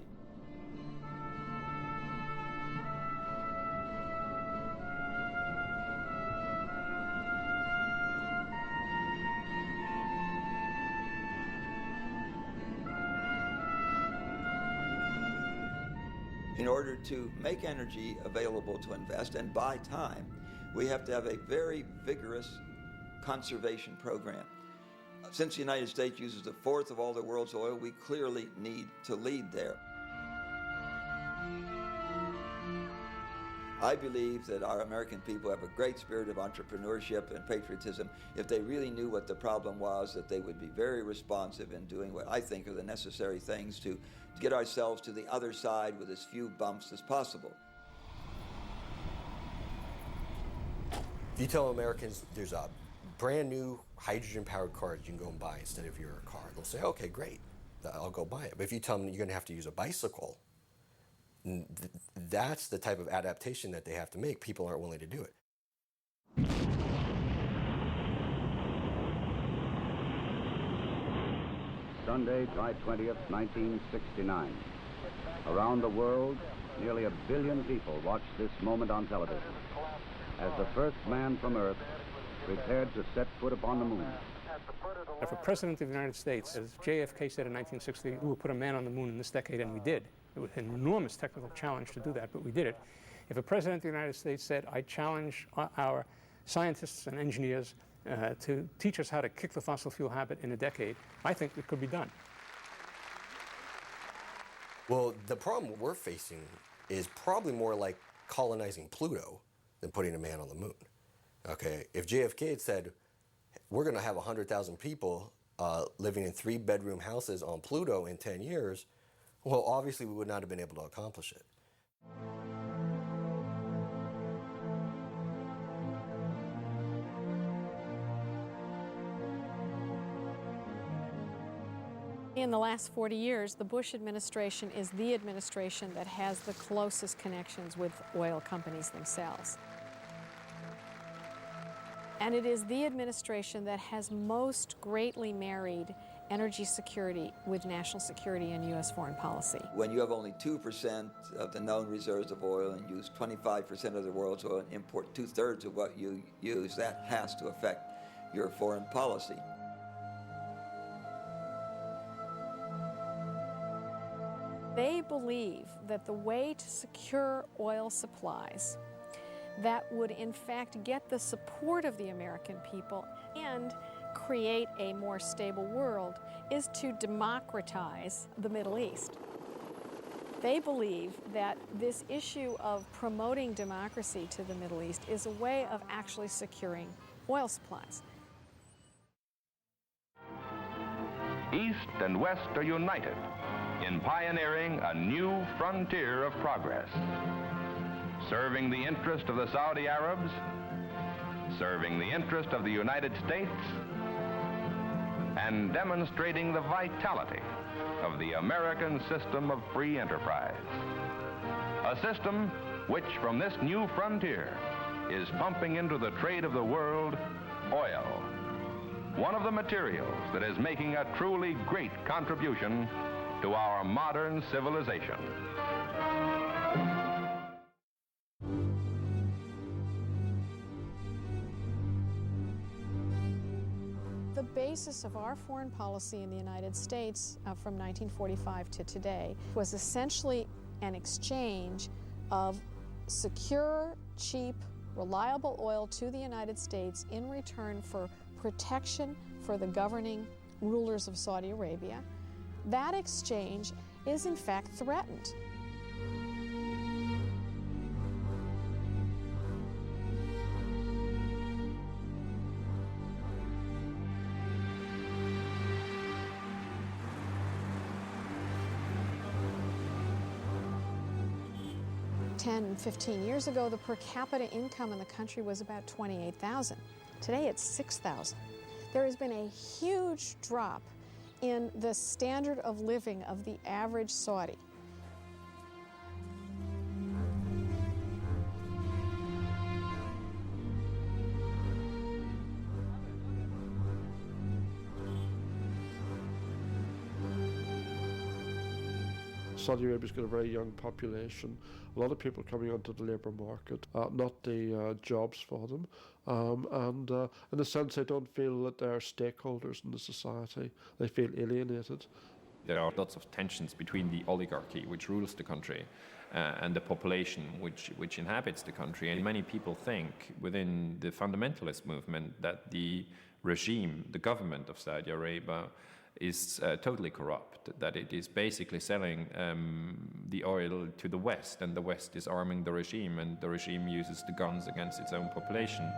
In order to make energy available to invest and buy time, we have to have a very vigorous conservation program. Since the United States uses a fourth of all the world's oil, we clearly need to lead there. I believe that our American people have a great spirit of entrepreneurship and patriotism. If they really knew what the problem was, that they would be very responsive in doing what I think are the necessary things to get ourselves to the other side with as few bumps as possible. If you tell Americans there's a brand new hydrogen-powered car that you can go and buy instead of your car, they'll say, okay, great, I'll go buy it. But if you tell them you're going to have to use a bicycle, that's the type of adaptation that they have to make. People aren't willing to do it. Sunday, July 20th, 1969. Around the world, nearly 1 billion people watched this moment on television as the first man from Earth prepared to set foot upon the moon. If a president of the United States, as JFK said in 1960, we will put a man on the moon in this decade, and we did. It was an enormous technical challenge to do that, but we did it. If a president of the United States said, I challenge our scientists and engineers to teach us how to kick the fossil fuel habit in a decade, I think it could be done. Well, the problem we're facing is probably more like colonizing Pluto than putting a man on the moon. Okay, if JFK had said, we're going to have 100,000 people living in 3-bedroom houses on Pluto in 10 years, well, obviously we would not have been able to accomplish it. In the last 40 years, the Bush administration is the administration that has the closest connections with oil companies themselves. And it is the administration that has most greatly married energy security with national security and U.S. foreign policy. When you have only 2% of the known reserves of oil and use 25% of the world's oil and import 2/3 of what you use, that has to affect your foreign policy. They believe that the way to secure oil supplies that would in fact get the support of the American people and create a more stable world is to democratize the Middle East. They believe that this issue of promoting democracy to the Middle East is a way of actually securing oil supplies. East and West are united in pioneering a new frontier of progress. serving the interest of the Saudi Arabs, serving the interest of the United States, and demonstrating the vitality of the American system of free enterprise. A system which, from this new frontier, is pumping into the trade of the world oil, one of the materials that is making a truly great contribution to our modern civilization. The basis of our foreign policy in the United States from 1945 to today was essentially an exchange of secure, cheap, reliable oil to the United States in return for protection for the governing rulers of Saudi Arabia. That exchange is in fact threatened. Ten, 15 years ago, the per capita income in the country was about $28,000. Today it's $6,000. There has been a huge drop in the standard of living of the average Saudi. Saudi Arabia's got a very young population, a lot of people coming onto the labour market, not the jobs for them, and in a sense they don't feel that they're stakeholders in the society. They feel alienated. There are lots of tensions between the oligarchy, which rules the country, and the population, which inhabits the country. And many people think within the fundamentalist movement that the regime, the government of Saudi Arabia, is totally corrupt, that it is basically selling the oil to the West, and the West is arming the regime, and the regime uses the guns against its own population.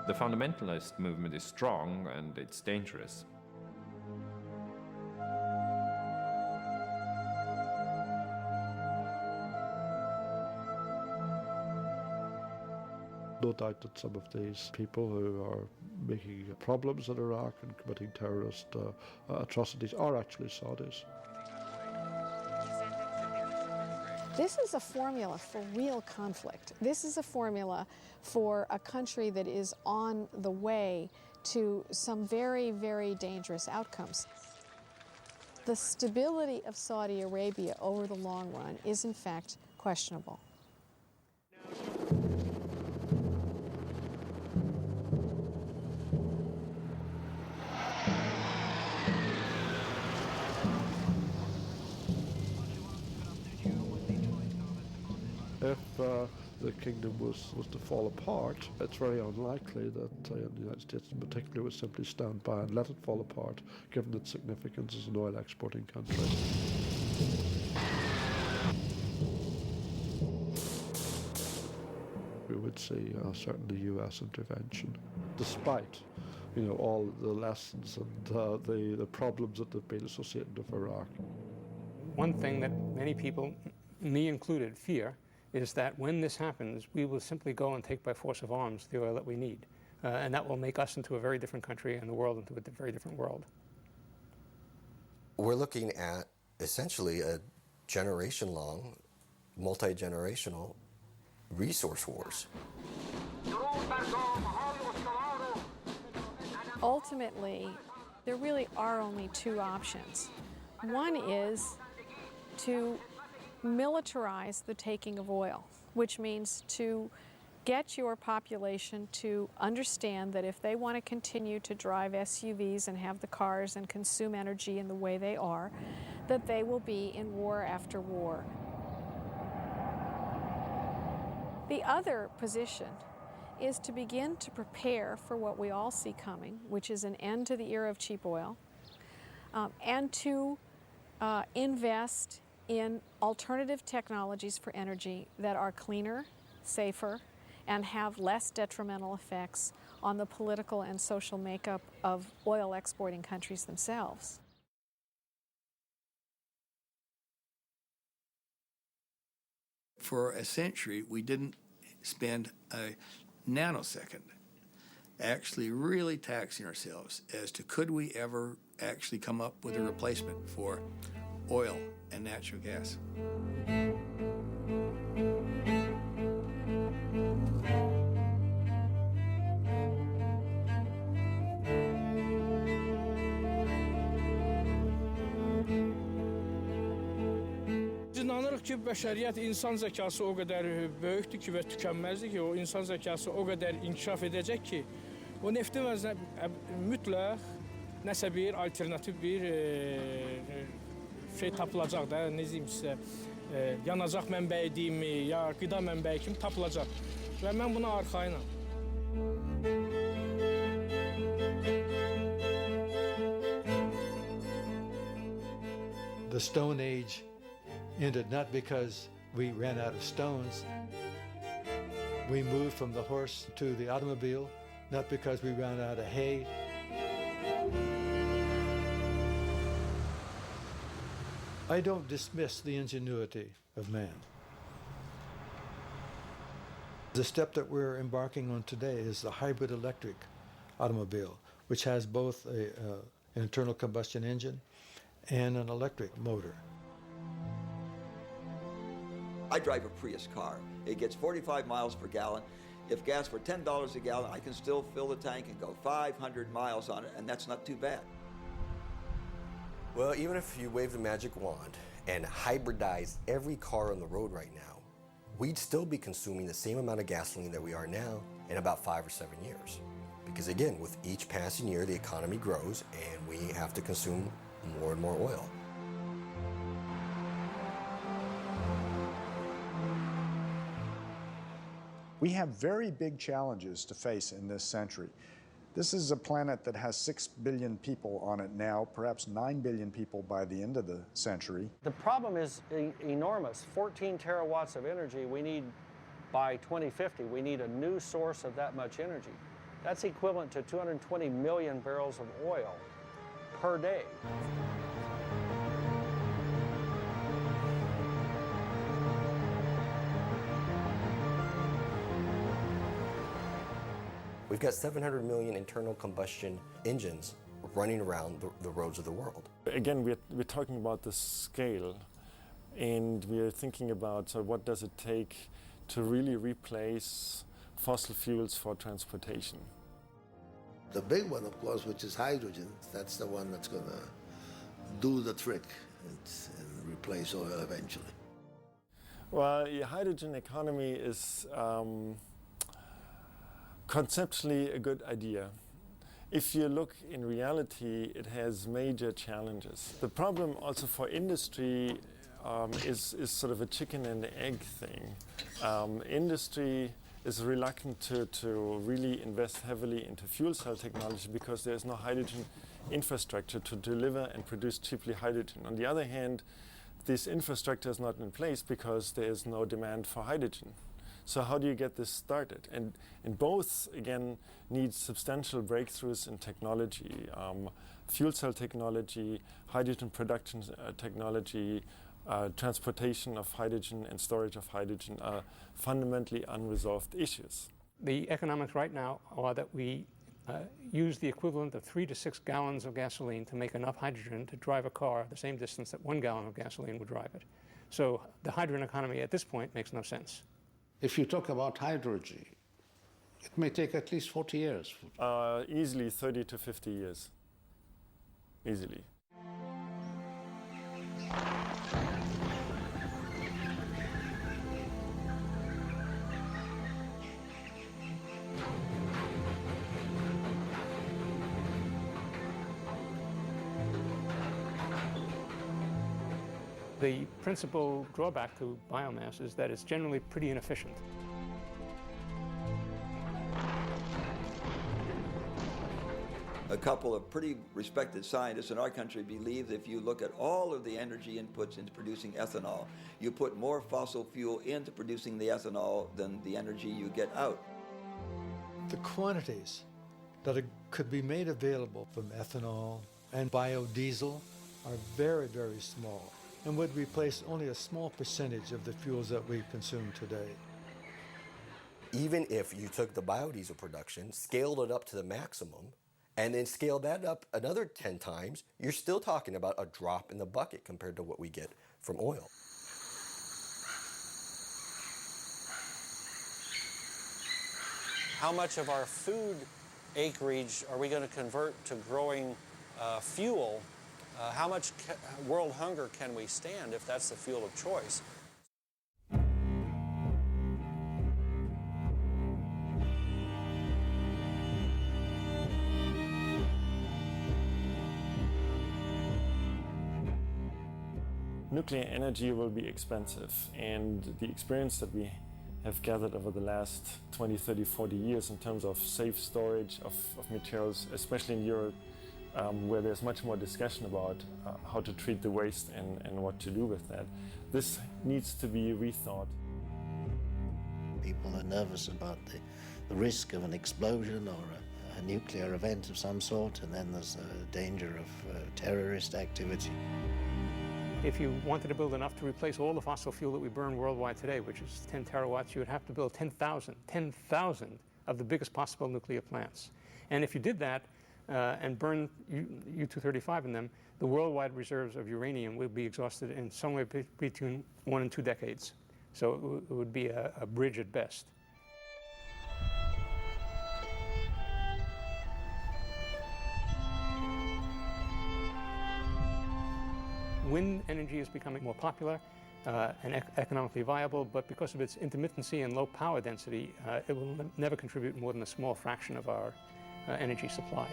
The fundamentalist movement is strong and it's dangerous. No doubt that some of these people who are making problems in Iraq and committing terrorist atrocities are actually Saudis. This is a formula for real conflict. This is a formula for a country that is on the way to some very, very dangerous outcomes. The stability of Saudi Arabia over the long run is in fact questionable. If the kingdom was to fall apart, it's very unlikely that the United States in particular would simply stand by and let it fall apart, given its significance as an oil exporting country. We would see certainly U.S. intervention, despite all the lessons and the problems that have been associated with Iraq. One thing that many people, me included, fear is that when this happens, we will simply go and take by force of arms the oil that we need. And that will make us into a very different country and the world into a very different world. We're looking at essentially a generation-long, multi-generational resource wars. Ultimately, there really are only two options. One is to militarize the taking of oil, which means to get your population to understand that if they want to continue to drive SUVs and have the cars and consume energy in the way they are, that they will be in war after war. The other position is to begin to prepare for what we all see coming, which is an end to the era of cheap oil, and to invest in alternative technologies for energy that are cleaner, safer, and have less detrimental effects on the political and social makeup of oil exporting countries themselves. for a century, we didn't spend a nanosecond actually really taxing ourselves as to could we ever actually come up with a replacement for oil and natural gas. İnanırıq ki, bəşəriyyət insan zəkası o qədər böyükdür ki və tükənməzdir ki, o insan zəkası o qədər inkişaf edəcək ki, o neftin mütləq nəsə bir alternativ bir şey tapılacaq da, ne diyeyim sizə, yanacaq mənbəyi deyimi, ya qida mənbəyi kimi tapılacaq və mən buna arxayınam. The Stone Age ended not because we ran out of stones. We moved from the horse to the automobile, not because we ran out of hay. I don't dismiss the ingenuity of man. The step that we're embarking on today is the hybrid electric automobile, which has both an internal combustion engine and an electric motor. I drive a Prius car. It gets 45 miles per gallon. If gas were $10 a gallon, I can still fill the tank and go 500 miles on it, and that's not too bad. Well, even if you wave the magic wand and hybridize every car on the road right now, we'd still be consuming the same amount of gasoline that we are now in about 5 or 7 years. Because again, with each passing year, the economy grows and we have to consume more and more oil. We have very big challenges to face in this century. This is a planet that has 6 billion people on it now, perhaps 9 billion people by the end of the century. The problem is enormous. 14 terawatts of energy we need by 2050. We need a new source of that much energy. That's equivalent to 220 million barrels of oil per day. We've got 700 million internal combustion engines running around the roads of the world. Again, we're talking about the scale, and we're thinking about what does it take to really replace fossil fuels for transportation. The big one, of course, which is hydrogen, that's the one that's going to do the trick and replace oil eventually. Well, the hydrogen economy is conceptually a good idea. If you look in reality, it has major challenges. The problem also for industry is sort of a chicken and egg thing. Industry is reluctant to really invest heavily into fuel cell technology because there's no hydrogen infrastructure to deliver and produce cheaply hydrogen. On the other hand, this infrastructure is not in place because there is no demand for hydrogen. So how do you get this started? And both, again, need substantial breakthroughs in technology. Fuel cell technology, hydrogen production technology, transportation of hydrogen and storage of hydrogen are fundamentally unresolved issues. The economics right now are that we use the equivalent of 3 to 6 gallons of gasoline to make enough hydrogen to drive a car the same distance that 1 gallon of gasoline would drive it. So the hydrogen economy at this point makes no sense. If you talk about hydrogen, it may take at least 40 years. Easily 30 to 50 years. Easily. The principal drawback to biomass is that it's generally pretty inefficient. A couple of pretty respected scientists in our country believe that if you look at all of the energy inputs into producing ethanol, you put more fossil fuel into producing the ethanol than the energy you get out. The quantities that could be made available from ethanol and biodiesel are very, very small. and would replace only a small percentage of the fuels that we consume today. Even if you took the biodiesel production, scaled it up to the maximum, and then scaled that up another 10 times, you're still talking about a drop in the bucket compared to what we get from oil. How much of our food acreage are we going to convert to growing fuel? How much world hunger can we stand if that's the fuel of choice? Nuclear energy will be expensive, and the experience that we have gathered over the last 20, 30, 40 years in terms of safe storage of materials, especially in Europe, where there's much more discussion about how to treat the waste and what to do with that. This needs to be rethought. People are nervous about the risk of an explosion or a nuclear event of some sort, and then there's a danger of terrorist activity. If you wanted to build enough to replace all the fossil fuel that we burn worldwide today, which is 10 terawatts, you would have to build 10,000 of the biggest possible nuclear plants. And if you did that and burn U-235 in them, the worldwide reserves of uranium would be exhausted in somewhere between 1 and 2 decades. So it would be a bridge at best. Wind energy is becoming more popular and economically viable, but because of its intermittency and low power density, it will never contribute more than a small fraction of our energy supply.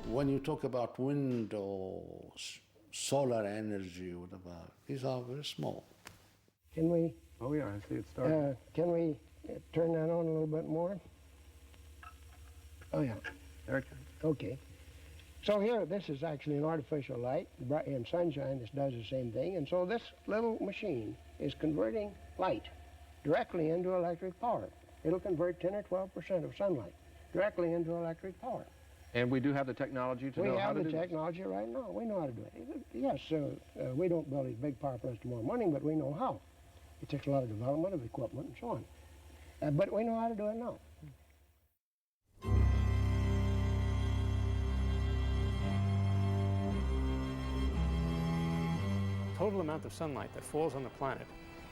When you talk about wind or solar energy, whatever, these are very small. Can we? Oh yeah, I see it starting. Can we turn that on a little bit more? Oh yeah. There it goes. Okay. So here, this is actually an artificial light. In sunshine, this does the same thing. And so this little machine is converting light directly into electric power. It'll convert 10 or 12% of sunlight directly into electric power. And we do have the technology to know how to do We have the technology right now. We know how to do it. Yes, we don't build these big power plants tomorrow morning, but we know how. It takes a lot of development of equipment and so on. But we know how to do it now. Total amount of sunlight that falls on the planet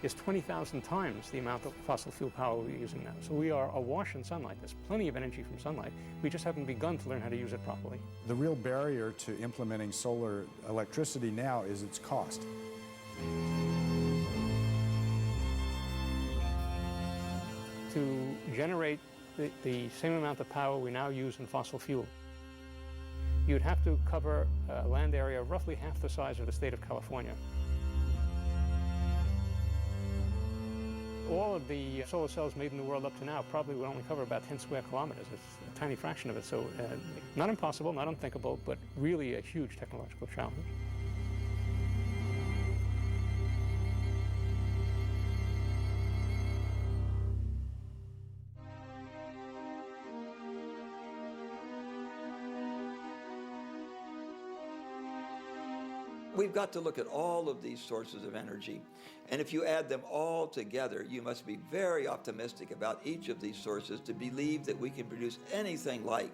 is 20,000 times the amount of fossil fuel power we're using now. So we are awash in sunlight. There's plenty of energy from sunlight. We just haven't begun to learn how to use it properly. The real barrier to implementing solar electricity now is its cost. To generate the same amount of power we now use in fossil fuel, you'd have to cover a land area roughly half the size of the state of California. All of the solar cells made in the world up to now probably would only cover about 10 square kilometers. It's a tiny fraction of it, so not impossible, not unthinkable, but really a huge technological challenge. We've got to look at all of these sources of energy. And if you add them all together, you must be very optimistic about each of these sources to believe that we can produce anything like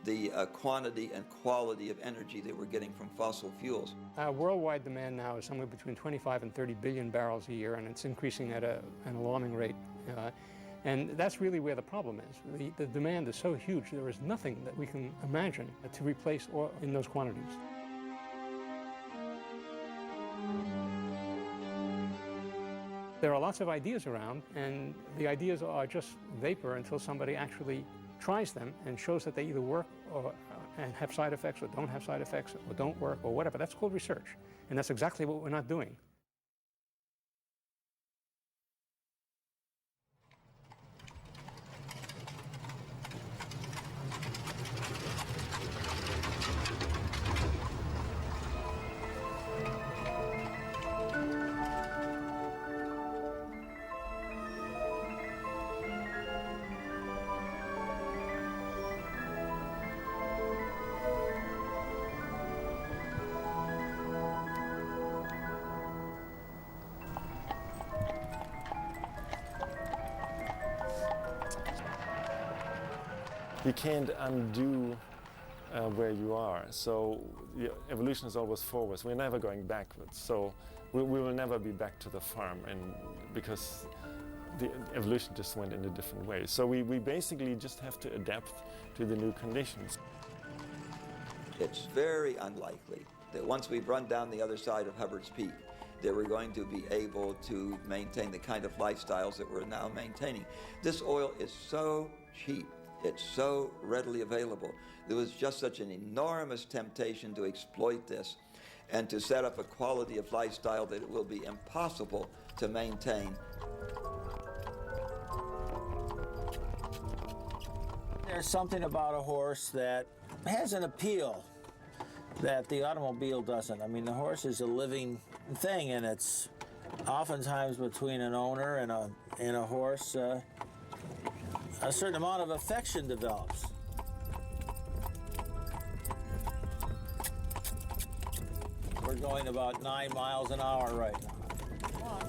the quantity and quality of energy that we're getting from fossil fuels. Worldwide demand now is somewhere between 25 and 30 billion barrels a year, and it's increasing at an alarming rate. And that's really where the problem is. The demand is so huge, there is nothing that we can imagine to replace oil in those quantities. There are lots of ideas around, and the ideas are just vapor until somebody actually tries them and shows that they either work and have side effects, or don't have side effects, or don't work, or whatever. That's called research, and that's exactly what we're not doing. You can't undo where you are. So evolution is always forwards. We're never going backwards. So we will never be back to the farm, and because the evolution just went in a different way. So we basically just have to adapt to the new conditions. It's very unlikely that once we've run down the other side of Hubbard's Peak, that we're going to be able to maintain the kind of lifestyles that we're now maintaining. This oil is so cheap. It's so readily available. There was just such an enormous temptation to exploit this and to set up a quality of lifestyle that it will be impossible to maintain. There's something about a horse that has an appeal that the automobile doesn't. I mean, the horse is a living thing, and it's oftentimes between an owner and a horse, a certain amount of affection develops. We're going about 9 miles an hour right now. Come on.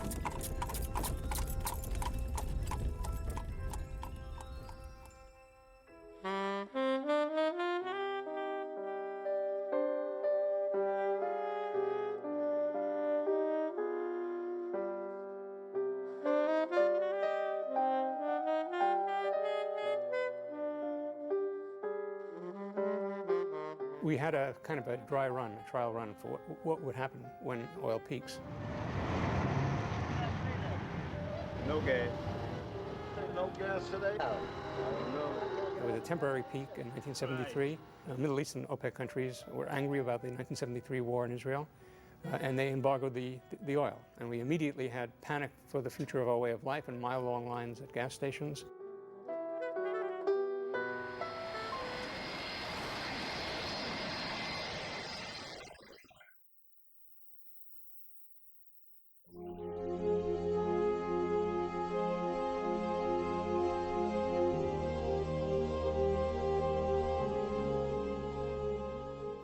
We had a kind of a dry run, a trial run for what would happen when oil peaks. No gas. No gas today? No. With a temporary peak in 1973, Middle Eastern OPEC countries were angry about the 1973 war in Israel, and they embargoed the oil. And we immediately had panic for the future of our way of life and mile-long lines at gas stations.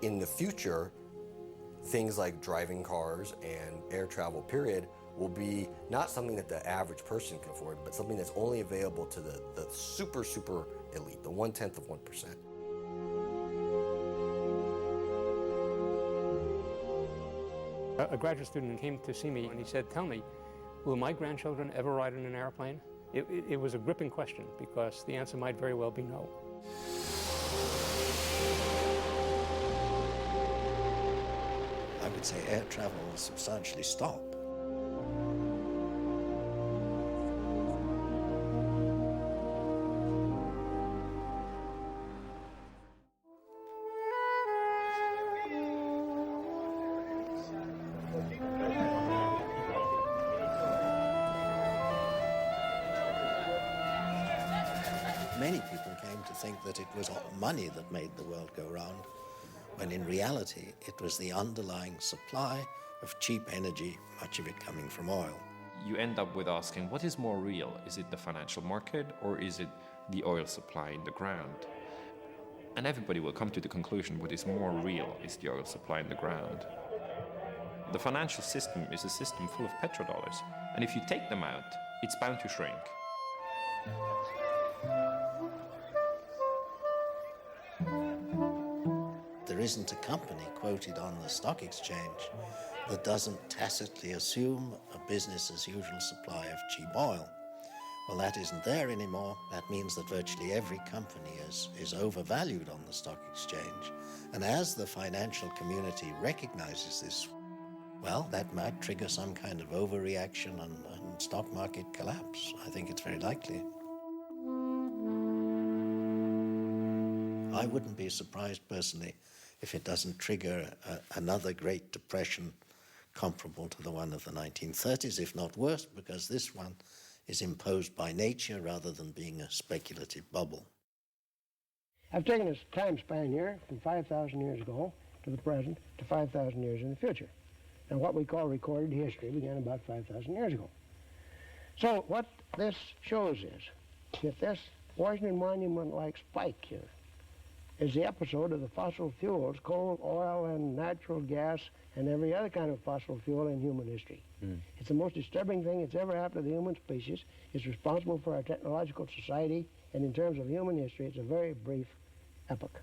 In the future, things like driving cars and air travel, period, will be not something that the average person can afford, but something that's only available to the super, super elite, the 1/10 of 1%. A graduate student came to see me and he said, "Tell me, will my grandchildren ever ride in an airplane?" It was a gripping question because the answer might very well be no. I would say air travel will substantially stop. Many people came to think that it was money that made the world go round, when in reality it was the underlying supply of cheap energy, much of it coming from oil. You end up with asking, what is more real? Is it the financial market or is it the oil supply in the ground? And everybody will come to the conclusion what is more real is the oil supply in the ground. The financial system is a system full of petrodollars, and if you take them out, it's bound to shrink. There isn't a company quoted on the stock exchange that doesn't tacitly assume a business-as-usual supply of cheap oil. Well, that isn't there anymore. That means that virtually every company is overvalued on the stock exchange. And as the financial community recognizes this, well, that might trigger some kind of overreaction and stock market collapse. I think it's very likely. I wouldn't be surprised personally if it doesn't trigger another Great Depression comparable to the one of the 1930s, if not worse, because this one is imposed by nature rather than being a speculative bubble. I've taken this time span here from 5,000 years ago to the present to 5,000 years in the future. Now, what we call recorded history began about 5,000 years ago. So what this shows is, if this Washington Monument-like spike here is the episode of the fossil fuels, coal, oil, and natural gas, and every other kind of fossil fuel in human history. It's the most disturbing thing that's ever happened to the human species. It's responsible for our technological society, and in terms of human history, it's a very brief epoch.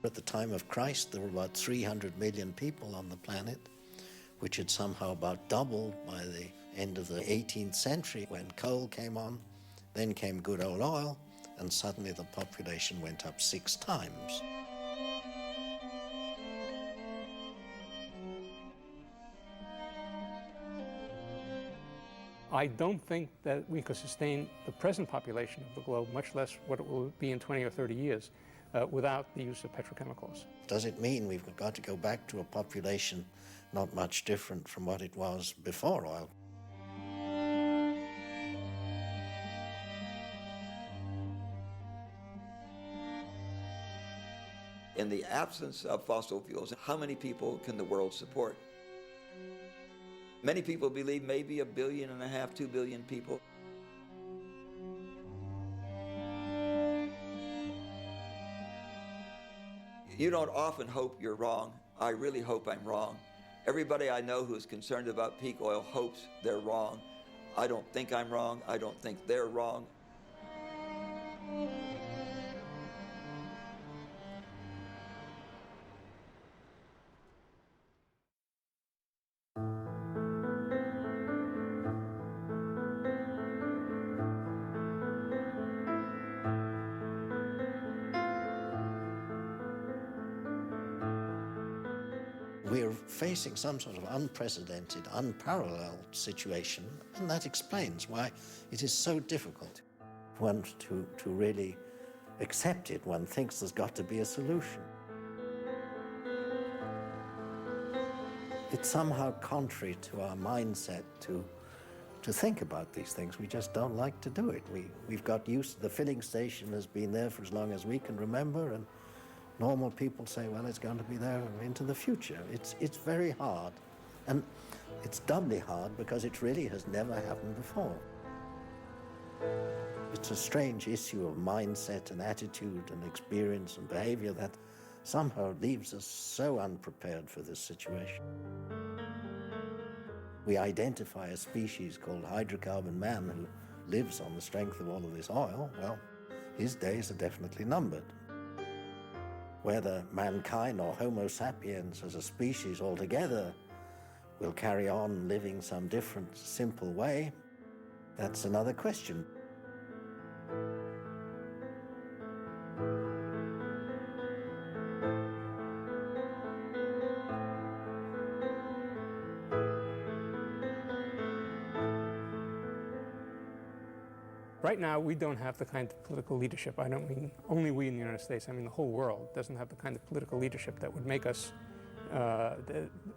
At the time of Christ, there were about 300 million people on the planet, which had somehow about doubled by the end of the 18th century when coal came on. Then came good old oil, and suddenly the population went up 6 times. I don't think that we could sustain the present population of the globe, much less what it will be in 20 or 30 years, without the use of petrochemicals. Does it mean we've got to go back to a population not much different from what it was before oil? In the absence of fossil fuels, how many people can the world support? Many people believe maybe 1.5 billion, 2 billion people. You don't often hope you're wrong. I really hope I'm wrong. Everybody I know who's concerned about peak oil hopes they're wrong. I don't think I'm wrong. I don't think they're wrong. We're facing some sort of unprecedented, unparalleled situation, and that explains why it is so difficult to really accept it. One thinks there's got to be a solution. It's somehow contrary to our mindset to think about these things. We just don't like to do it. We've got used, the filling station has been there for as long as we can remember, and normal people say, well, it's going to be there into the future. It's very hard, and it's doubly hard because it really has never happened before. It's a strange issue of mindset and attitude and experience and behavior that somehow leaves us so unprepared for this situation. We identify a species called hydrocarbon man who lives on the strength of all of this oil. Well, his days are definitely numbered. Whether mankind or Homo sapiens as a species altogether will carry on living some different, simple way, that's another question. Right now, we don't have the kind of political leadership. I don't mean only we in the United States. I mean the whole world doesn't have the kind of political leadership that would make us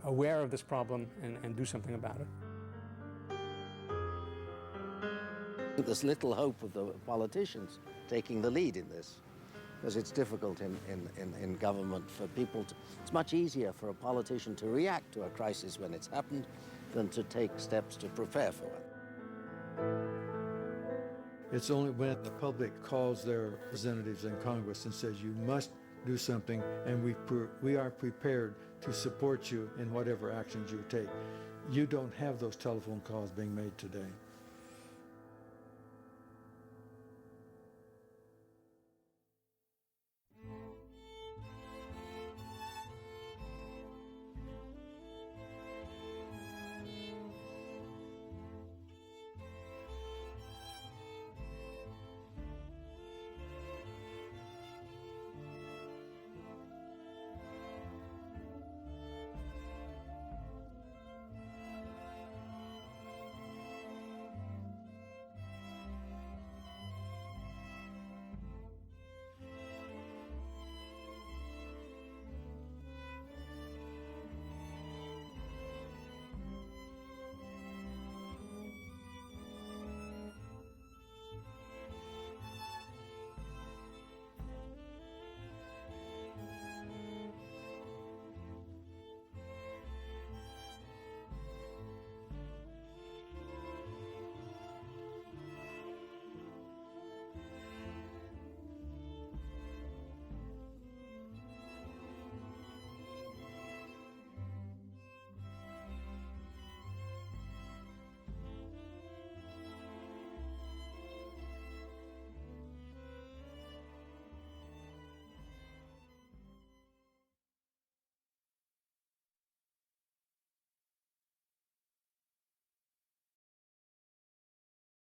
aware of this problem and do something about it. There's little hope of the politicians taking the lead in this, because it's difficult in government for people to... It's much easier for a politician to react to a crisis when it's happened than to take steps to prepare for it. It's only when the public calls their representatives in Congress and says, you must do something, and we are prepared to support you in whatever actions you take. You don't have those telephone calls being made today.